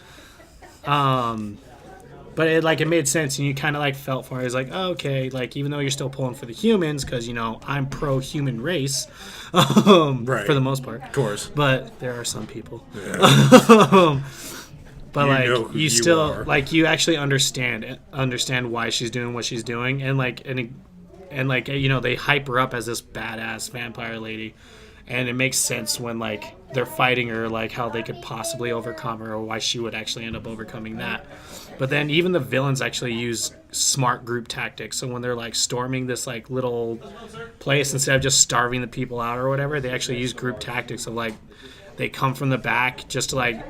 But it made sense, and you kind of like felt for it. It's like, oh, okay, like even though you're still pulling for the humans, because I'm pro-human race, Right. for the most part. Of course. But there are some people. Yeah. But You like know who you you still are. like you actually understand why she's doing what she's doing, and they hype her up as this badass vampire lady, and it makes sense when like they're fighting her, like how they could possibly overcome her, or why she would actually end up overcoming that. But then even the villains actually use smart group tactics. So when they're like storming this like little place, instead of just starving the people out or whatever, they actually use group tactics of like they come from the back just to like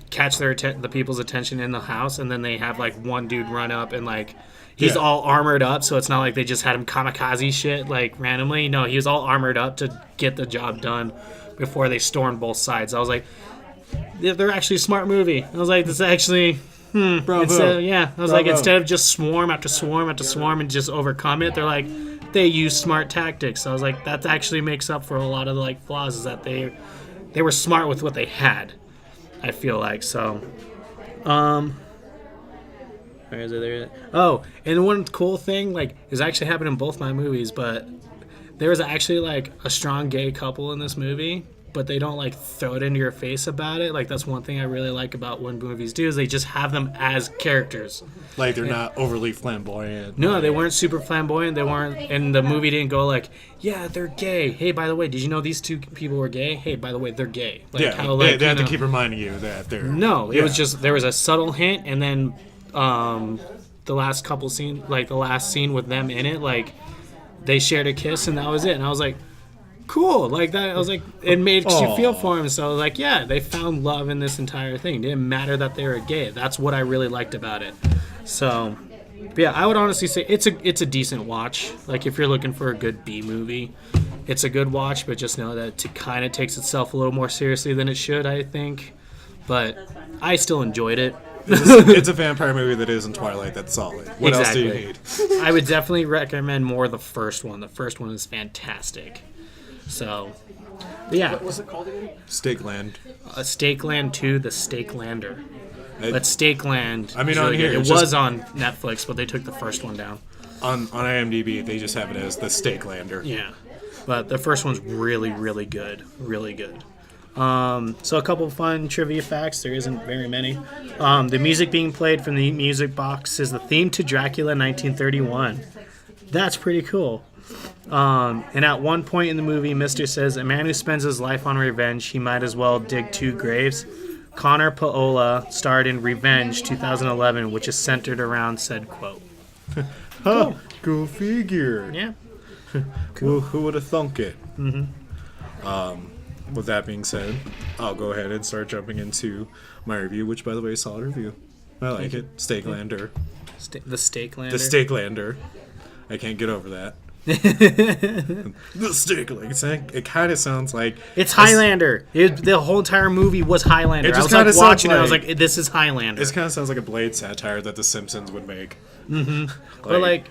catch the people's attention in the house, and then they have like one dude run up and like he's all armored up, so it's not like they just had him kamikaze shit like randomly. No, he was all armored up to get the job done before they stormed both sides. I was like, they're actually a smart movie. I was like, this is actually Bravo. I was like, Bravo. instead of just swarm after swarm after swarm and just overcome it, they're like, they use smart tactics. So I was like, that actually makes up for a lot of the like flaws, is that they were smart with what they had, I feel like. So where is it there? Oh, and one cool thing like is actually happened in both my movies, but there was actually like a strong gay couple in this movie, but they don't like throw it into your face about it. Like that's one thing I really like about when movies do, is they just have them as characters. Like they're not overly flamboyant. No, they weren't super flamboyant. They weren't, and the movie didn't go like, yeah, they're gay. Hey, by the way, did you know these two people were gay? Hey, by the way, they're gay. Like, Yeah, how, they like, have to keep reminding you that they're... No, it was just, there was a subtle hint, and then the last couple scene, like the last scene with them in it, like they shared a kiss, and that was it. And I was like, cool, like that. I was like, it makes you feel for him. So I was like, yeah, they found love in this entire thing. It didn't matter that they were gay. That's what I really liked about it. So, but yeah, I would honestly say it's a decent watch. Like if you're looking for a good B movie, it's a good watch. But just know that it kind of takes itself a little more seriously than it should, I think. But I still enjoyed it. It's a vampire movie that isn't Twilight. That's solid. What else do you need? I would definitely recommend more the first one. The first one is fantastic. So, but yeah, What's it called again? Stakeland. Stakeland 2, the Stakelander. It- But Stakeland, I mean, is on really here, good. it's It was just- on Netflix, but they took the first one down. On IMDb, they just have it as the Stakelander. Yeah, but the first one's really, really good. Really good. So a couple fun trivia facts. There isn't very many. The music being played from the music box is the theme to Dracula 1931. That's pretty cool. And at one point in the movie, Mister says, a man who spends his life on revenge, he might as well dig 2 graves. Connor Paola starred in Revenge 2011, which is centered around said quote. Huh, go figure. Yeah. Who would have thunk it? With that being said, I'll go ahead and start jumping into my review, which, by the way, is a solid review. I like it. Stakelander. The Stakelander. The Stakelander. I can't get over that. The Stakelander. It kind of sounds like... It's Highlander. The whole entire movie was Highlander. It just I was like kinda sounds watching it. I was like- like, this is Highlander. It kind of sounds like a Blade satire that The Simpsons would make. But like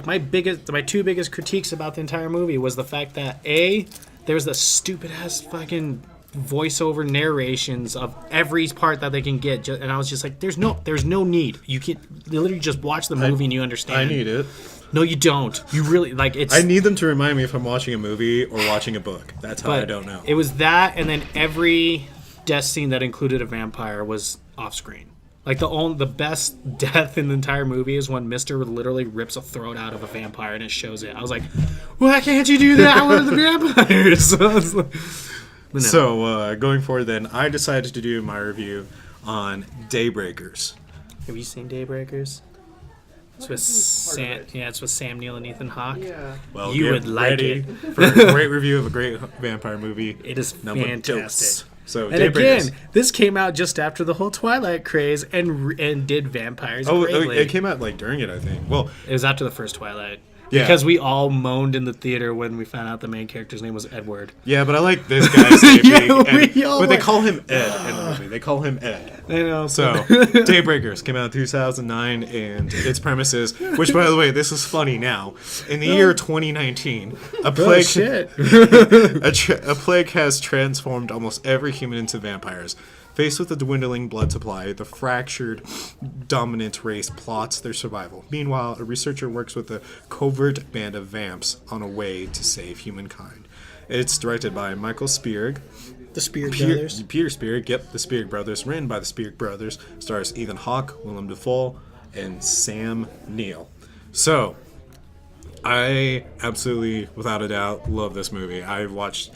my two biggest critiques about the entire movie was the fact that there was the stupid ass fucking voiceover narrations of every part that they can get, and I was just like, there's no need. You can literally just watch the movie and you understand. I need it. No, you don't. You really like it's. I need them to remind me if I'm watching a movie or watching a book. That's how I but don't know. It was that, and then every death scene that included a vampire was off screen. Like the best death in the entire movie is when Mister literally rips a throat out of a vampire and it shows it. I was like, why can't you do that with the vampires? So going forward, then I decided to do my review on Daybreakers. Have you seen Daybreakers? It's with it's with Sam Neill and Ethan Hawke. Yeah. Well, You get would like ready it. for a great review of a great vampire movie. It is Number fantastic. dose. So And Daybreakers. again, this came out just after the whole Twilight craze and did vampires greatly. It came out like during it, I think. Well, It was after the first Twilight. Yeah. Because we all moaned in the theater when we found out the main character's name was Edward. yeah, but I like this guy's name. Yeah, we all but they like- call him Ed in the movie. They call him Ed. I know. So, Daybreakers came out in 2009, and its premise is, which, by the way, this is funny now. In the year 2019, a plague, shit. a plague has transformed almost every human into vampires. Faced with a dwindling blood supply, the fractured dominant race plots their survival. Meanwhile, a researcher works with a covert band of vamps on a way to save humankind. It's directed by Michael Spierig. The Spear Brothers. Peter Spierig, yep, the Spierig Brothers. Written by the Spierig Brothers. Stars Ethan Hawke, Willem Dafoe, and Sam Neill. So, I absolutely, without a doubt, love this movie. I've watched,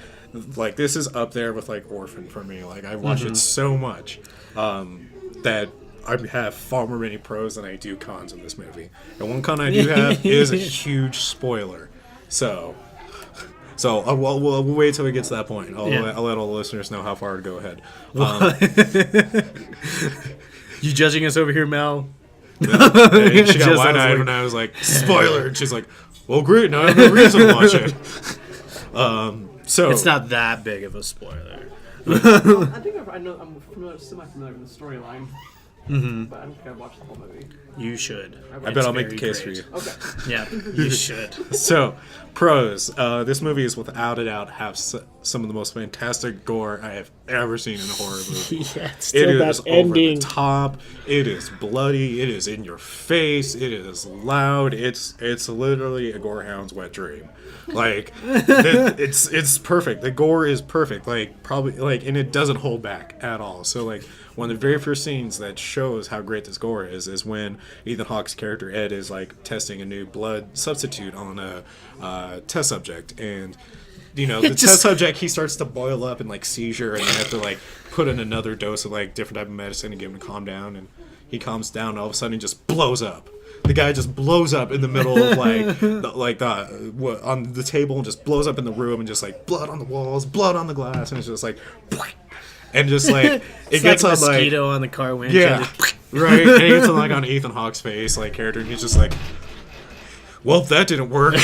like, this is up there with, like, Orphan for me. Like, I've watched it so much that I have far more many pros than I do cons of this movie. And one con I do have is a huge spoiler. So we'll wait till we get to that point. I'll let all the listeners know how far to go ahead. You judging us over here, Mel? And she got Just wide-eyed like- when I was like, spoiler! And she's like, well, great, now I have no reason to watch it. So It's not that big of a spoiler. I think I'm semi-familiar with the storyline. But I don't think I've watched the whole movie. You should. I bet I'll make the case for you. Okay. Yeah, you should. So, pros. This movie is without a doubt have some of the most fantastic gore I have ever seen in a horror movie. Yeah, it's It still is that over ending. the top. It is bloody. It is in your face. It is loud. It's literally a gorehound's wet dream. Like it's perfect. The gore is perfect. Like probably like, and it doesn't hold back at all. So like one of the very first scenes that shows how great this gore is when Ethan Hawke's character Ed is like testing a new blood substitute on a test subject, and you know, the test subject, he starts to boil up and like seizure, and they have to like put in another dose of like different type of medicine and get him to calm down, and he calms down, and all of a sudden he just blows up. The guy just blows up in the middle of on the table, and just blows up in the room, and just like blood on the walls, blood on the glass, and it's just like, and just like it It's gets like a on like mosquito on the car winch. yeah, and just- right, and it gets on like on Ethan Hawke's face, like character, and he's just like, well, that didn't work.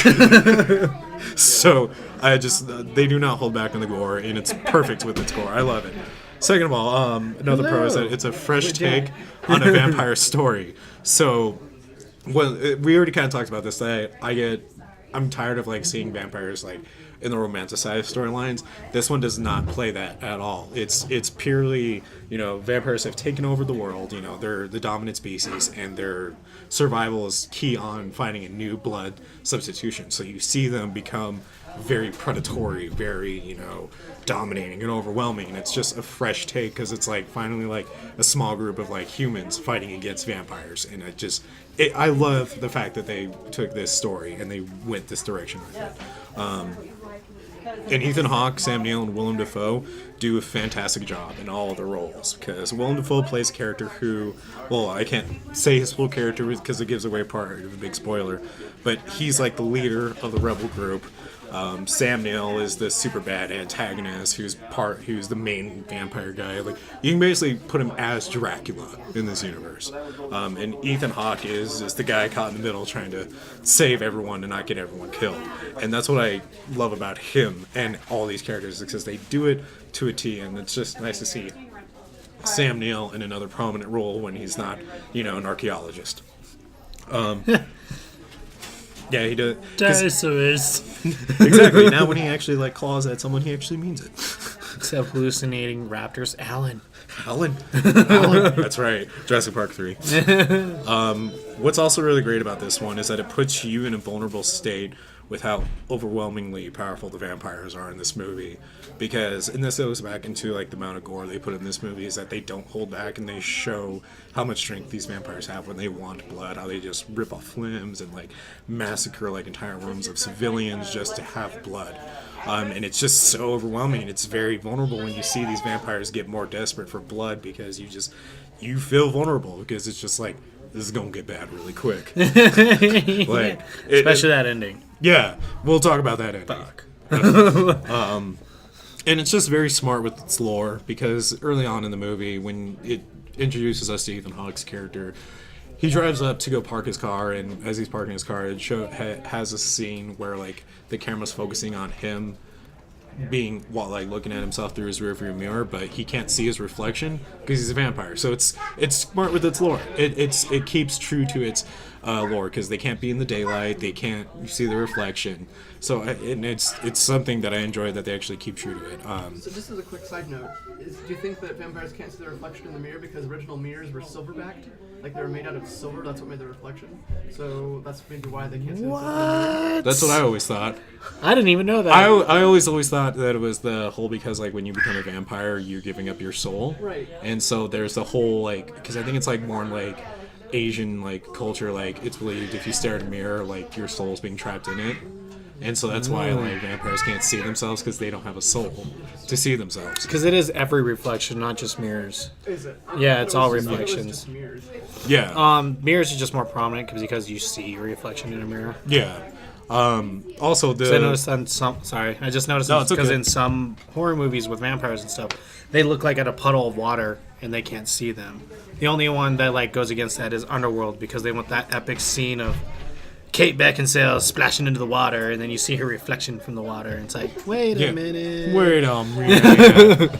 So they do not hold back on the gore, and it's perfect with its gore. I love it. Second of all, another pro is that it's a fresh take on a vampire story. So, we already kind of talked about this. I'm tired of like seeing vampires like in the romanticized storylines. This one does not play that at all. It's purely, you know, vampires have taken over the world. You know, they're the dominant species, and their survival is key on finding a new blood substitution. So you see them become very predatory, very, you know, dominating and overwhelming, and it's just a fresh take because it's like finally like a small group of like humans fighting against vampires, and I love the fact that they took this story and they went this direction with it. And Ethan Hawke, Sam Neill, and Willem Dafoe do a fantastic job in all of their roles, because Willem Dafoe plays a character who, well, I can't say his full character because it gives away part of a big spoiler, but he's like the leader of the rebel group. Sam Neill is the super bad antagonist who's the main vampire guy. Like, you can basically put him as Dracula in this universe. And Ethan Hawke is just the guy caught in the middle trying to save everyone and not get everyone killed. And that's what I love about him and all these characters, because they do it to a T, and it's just nice to see Sam Neill in another prominent role when he's not, you know, an archaeologist. Yeah, he does. Dinosaurs. Exactly. Now when he actually like claws at someone, he actually means it. Except hallucinating raptors. Alan. Alan. That's right. Jurassic Park 3. What's also really great about this one is that it puts you in a vulnerable state with how overwhelmingly powerful the vampires are in this movie. Because, and this goes back into like the amount of gore they put in this movie, is that they don't hold back and they show how much strength these vampires have when they want blood, how they just rip off limbs and like massacre like entire rooms of civilians just to have blood. And it's just so overwhelming, and it's very vulnerable when you see these vampires get more desperate for blood, because you feel vulnerable, because it's just like, this is gonna get bad really quick. Like, especially that ending. Yeah, we'll talk about that ending. Fuck. And it's just very smart with its lore, because early on in the movie, when it introduces us to Ethan Hawke's character, he drives up to go park his car, and as he's parking his car, it has a scene where like the camera's focusing on him being like looking at himself through his rearview mirror, but he can't see his reflection because he's a vampire. So it's smart with its lore. It keeps true to its lore, because they can't be in the daylight, they can't see the reflection. So it's something that I enjoy, that they actually keep true to it. So just as a quick side note, do you think that vampires can't see their reflection in the mirror because original mirrors were silver-backed? Like they were made out of silver, that's what made the reflection. So that's maybe why they can't see themselves in the mirror. That's what I always thought. I didn't even know that. I always thought that it was the whole, because like when you become a vampire, you're giving up your soul. Right. And so there's the whole like, because I think it's like more in like Asian like culture, like it's believed if you stare at a mirror, like your soul's being trapped in it. And so that's why like vampires can't see themselves, because they don't have a soul to see themselves. Because it is every reflection, not just mirrors. Is it? Yeah, it's all It was reflections. just mirrors. Yeah. Mirrors are just more prominent because you see your reflection in a mirror. Yeah. Also, I noticed on some. Sorry, I just noticed because in some horror movies with vampires and stuff, they look like at a puddle of water and they can't see them. The only one that like goes against that is Underworld, because they want that epic scene of Kate Beckinsale splashing into the water, and then you see her reflection from the water, and it's like, wait a minute. Wait a minute.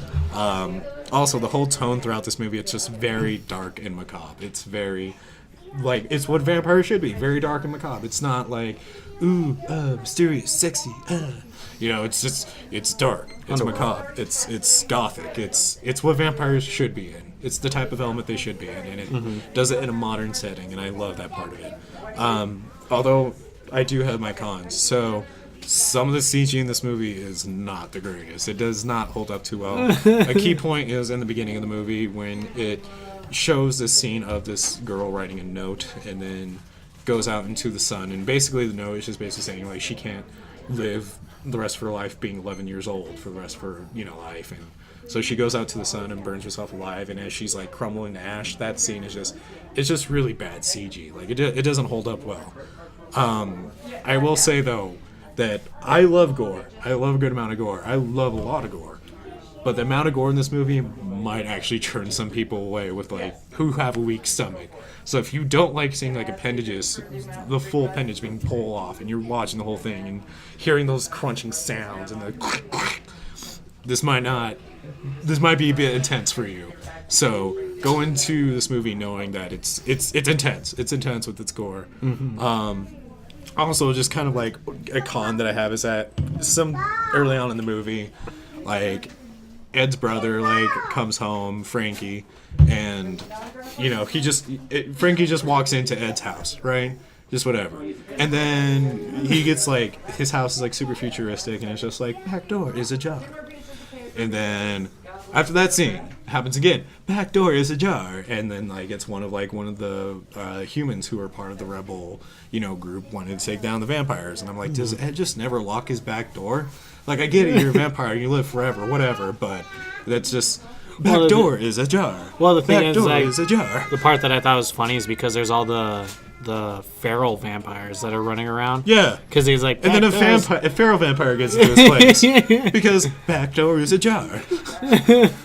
Also, the whole tone throughout this movie, it's just very dark and macabre. It's very, like, it's what vampires should be. Very dark and macabre. It's not like, ooh, mysterious, sexy, You know, it's just, it's dark. It's macabre. It's gothic. It's what vampires should be in. It's the type of element they should be in, and it does it in a modern setting, and I love that part of it. Although I do have my cons. So some of the CG in this movie is not the greatest. It does not hold up too well. A key point is in the beginning of the movie when it shows this scene of this girl writing a note and then goes out into the sun. And basically the note is just basically saying like she can't live the rest of her life being 11 years old for the rest of her, life. And so she goes out to the sun and burns herself alive. And as she's like crumbling to ash, that scene is just really bad CG. Like it doesn't hold up well. I will say though that I love gore. I love a good amount of gore. I love a lot of gore. But the amount of gore in this movie might actually turn some people away with like who have a weak stomach. So if you don't like seeing like appendages, the full appendage being pulled off, and you're watching the whole thing and hearing those crunching sounds and this might be a bit intense for you. So go into this movie knowing that it's intense. It's intense with its gore. Also, just kind of like a con that I have is that some early on in the movie, like Ed's brother like comes home, Frankie, and Frankie just walks into Ed's house, right? Just whatever. And then he gets like his house is like super futuristic, and it's just like back door is ajar. And then after that scene happens again, back door is ajar, and then like it's one of the humans who are part of the rebel group wanted to take down the vampires, and I'm like, does Ed just never lock his back door? Like, I get it, you're a vampire, you live forever, whatever, but that's just back door is ajar. Well, the thing back is, door like, is ajar. the part that I thought was funny is because there's all the feral vampires that are running around. Yeah. Because he's like, And then a feral vampire gets into his place because back door is ajar.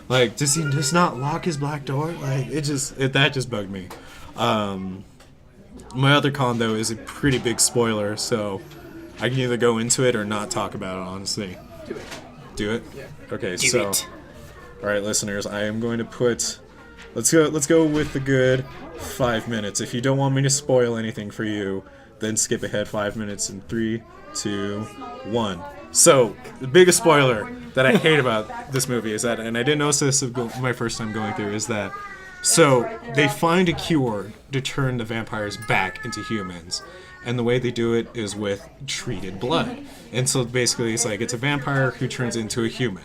Like, does he just not lock his black door? Like, that just bugged me. My other con though is a pretty big spoiler, so I can either go into it or not talk about it. Honestly, do it. Yeah. Okay, Do so it. all right, listeners, I am going to put. Let's go with the good 5 minutes. If you don't want me to spoil anything for you, then skip ahead 5 minutes in 3, 2, 1. So, the biggest spoiler that I hate about this movie is that, and I didn't notice this my first time going through, is that, so they find a cure to turn the vampires back into humans. And the way they do it is with treated blood. And so basically it's like it's a vampire who turns into a human.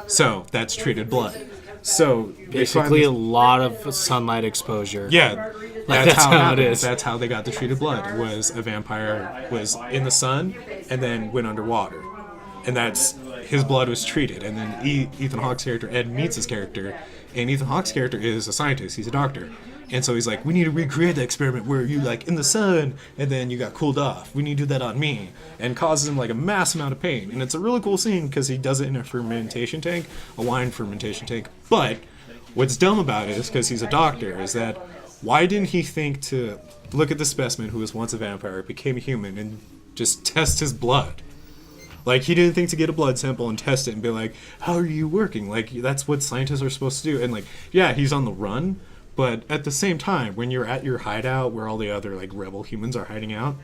So that's treated blood. So basically a lot of sunlight exposure. Yeah. That's how it is. That's how they got the treated blood. Was a vampire was in the sun and then went underwater. And that's his blood was treated. And then Ethan Hawke's character, Ed, meets his character. And Ethan Hawke's character is a scientist. He's a doctor. And so he's like, we need to recreate the experiment where you like in the sun and then you got cooled off. We need to do that on me. And causes him like a mass amount of pain. And it's a really cool scene because he does it in a fermentation tank, a wine fermentation tank. But what's dumb about it is because he's a doctor is that why didn't he think to look at the specimen who was once a vampire, became a human, and just test his blood? Like, he didn't think to get a blood sample and test it and be like, how are you working? Like, that's what scientists are supposed to do. And like, yeah, he's on the run. But at the same time, when you're at your hideout where all the other like rebel humans are hiding out,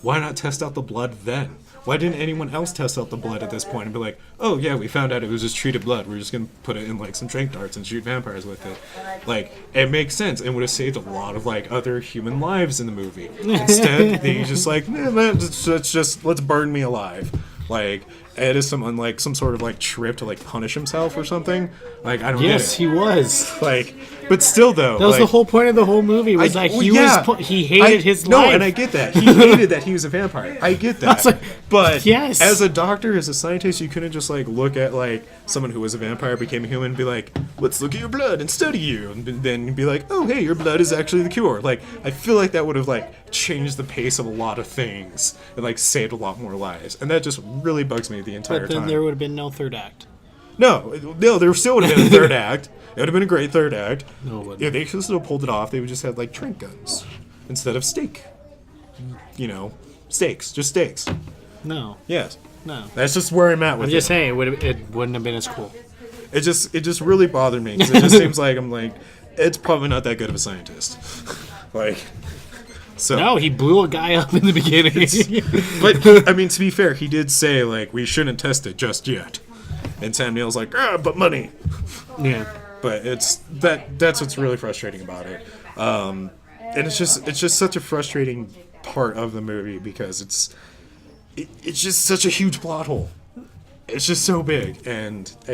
why not test out the blood then? Why didn't anyone else test out the blood at this point and be like, oh yeah, we found out it was just treated blood. We're just going to put it in like some trank darts and shoot vampires with it. Like, it makes sense and would have saved a lot of like other human lives in the movie. Instead, they just like, let's burn me alive. Like, Ed is some sort of like trip to like punish himself or something. Like, I don't get it. Yes, he was. Like, but still though, that was like, the whole point of the whole movie. Was he hated his life. No, and I get that. He hated that he was a vampire. I get that. Like, but yes. As a doctor, as a scientist, you couldn't just like look at like someone who was a vampire became a human and be like, let's look at your blood and study you, and then be like, oh hey, your blood is actually the cure. Like, I feel like that would have like changed the pace of a lot of things and like saved a lot more lives, and that just really bugs me the entire time. But then there would have been no third act. No, there still would have been a third act. It would have been a great third act. No, it wouldn't. Yeah, they could have still pulled it off. They would just have like trank guns instead of steak. You know, steaks, just steaks. No. Yes. No. That's just where I'm at with I'm it. just saying, it wouldn't have been as cool. It just really bothered me because it just seems like I'm like, it's probably not that good of a scientist. Like, so. No, he blew a guy up in the beginning. But I mean, to be fair, he did say like we shouldn't test it just yet. And Sam Neill's like, but money. Yeah. But that's what's really frustrating about it. And it's just such a frustrating part of the movie because it's just such a huge plot hole. It's just so big, and I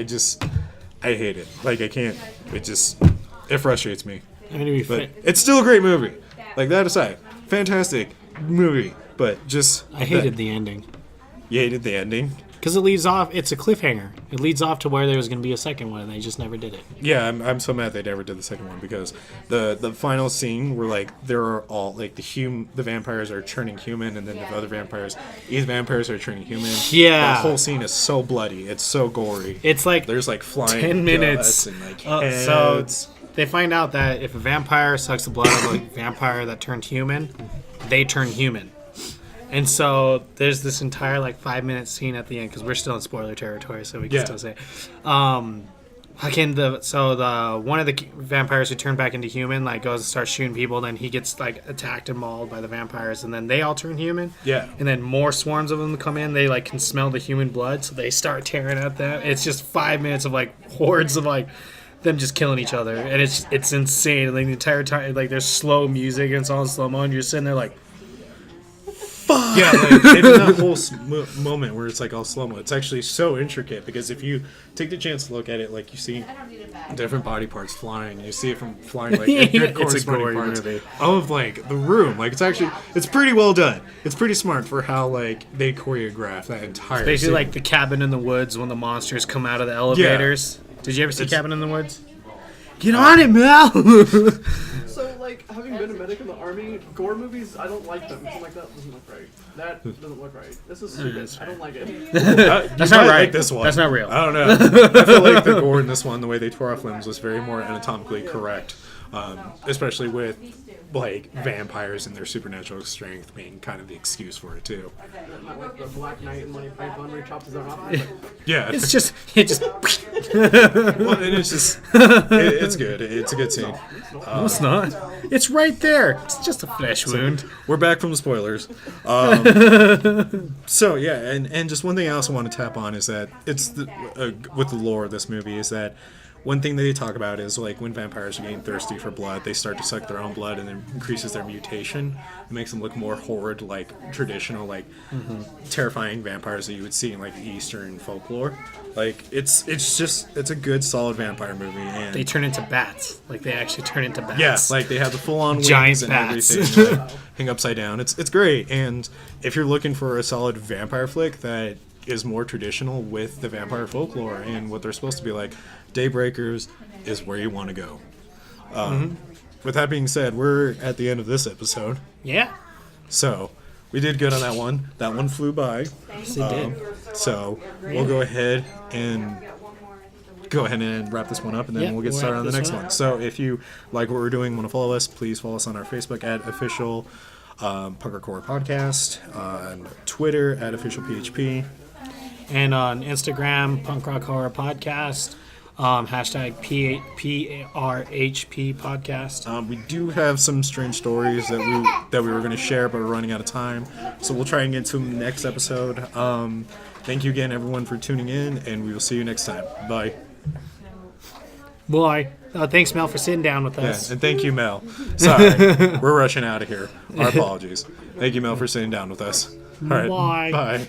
hate it. Like, I can't. It frustrates me. But it's still a great movie. Like, that aside, fantastic movie. But just I hated the ending. You hated the ending? Because it leads off. It's a cliffhanger. It leads off to where there was going to be a second one, and they just never did it. Yeah, I'm so mad they never did the second one because the final scene where like there are all like the vampires are turning human, and then the other vampires, these vampires are turning human. Yeah, the whole scene is so bloody. It's so gory. It's like there's like flying 10 minutes. And, like, so they find out that if a vampire sucks the blood of a vampire that turned human, they turn human. And so there's this entire like 5-minute scene at the end because we're still in spoiler territory, so we can still say, one of the vampires who turned back into human like goes and starts shooting people, then he gets like attacked and mauled by the vampires, and then they all turn human. Yeah. And then more swarms of them come in. They like can smell the human blood, so they start tearing at them. It's just 5 minutes of like hordes of like them just killing each other, and it's insane. Like the entire time, like there's slow music and it's all in slow mo, and you're sitting there like. Fuck. Yeah, like in that whole moment where it's like all slow mo, it's actually so intricate because if you take the chance to look at it, like you see different body parts flying, you see it from flying like a good corresponding parts of like the room. Like it's pretty well done. It's pretty smart for how like they choreograph that entire. It's basically scene. Like the Cabin in the Woods when the monsters come out of the elevators. Yeah. Did you ever see Cabin in the Woods? Get on it, Mel! So, like, having been a medic in the army, gore movies, I don't like them. Something like that doesn't look right. That doesn't look right. This is stupid. I don't like it. That's not right. Like this one. That's not real. I don't know. I feel like the gore in this one, the way they tore off limbs, was very more anatomically correct. Especially with, like, vampires and their supernatural strength being kind of the excuse for it, too. Not like the Black Knight and Monty Python where he chops his arm off. Yeah. It just... Well, and it's just... it's good. It's a good scene. No, it's not. It's right there. It's just a flesh wound. We're back from the spoilers. So yeah, and just one thing I also want to tap on is that it's with the lore of this movie is that one thing they talk about is like when vampires are getting thirsty for blood, they start to suck their own blood, and it increases their mutation. It makes them look more horrid, like traditional, like terrifying vampires that you would see in like Eastern folklore. Like it's a good solid vampire movie, and They turn into bats. Like they actually turn into bats. yeah, like they have the full-on wings Giant and bats. everything, like, hang upside down. It's great, and if you're looking for a solid vampire flick that is more traditional with the vampire folklore and what they're supposed to be like, Daybreakers is where you want to go. With that being said, we're at the end of this episode, Yeah. so we did good on that one. That one flew by. Yes, it did. So we'll go ahead and wrap this one up, and then Yeah, we'll get we'll started wrap on the this next one one. up. So if you like what we're doing, want to follow us, please follow us on our Facebook at official Punk Rock Horror Podcast, on Twitter at official PHP. And on Instagram, Punk Rock Horror Podcast, hashtag PRHP Podcast. We do have some strange stories that we were going to share, but we're running out of time, so we'll try and get to them next episode. Thank you again, everyone, for tuning in, and we will see you next time. Bye. Boy, thanks, Mel, for sitting down with Yeah, us. and thank you, Mel. Sorry, we're rushing out of here. Our apologies. Thank you, Mel, for sitting down with us. All right, Bye. Bye.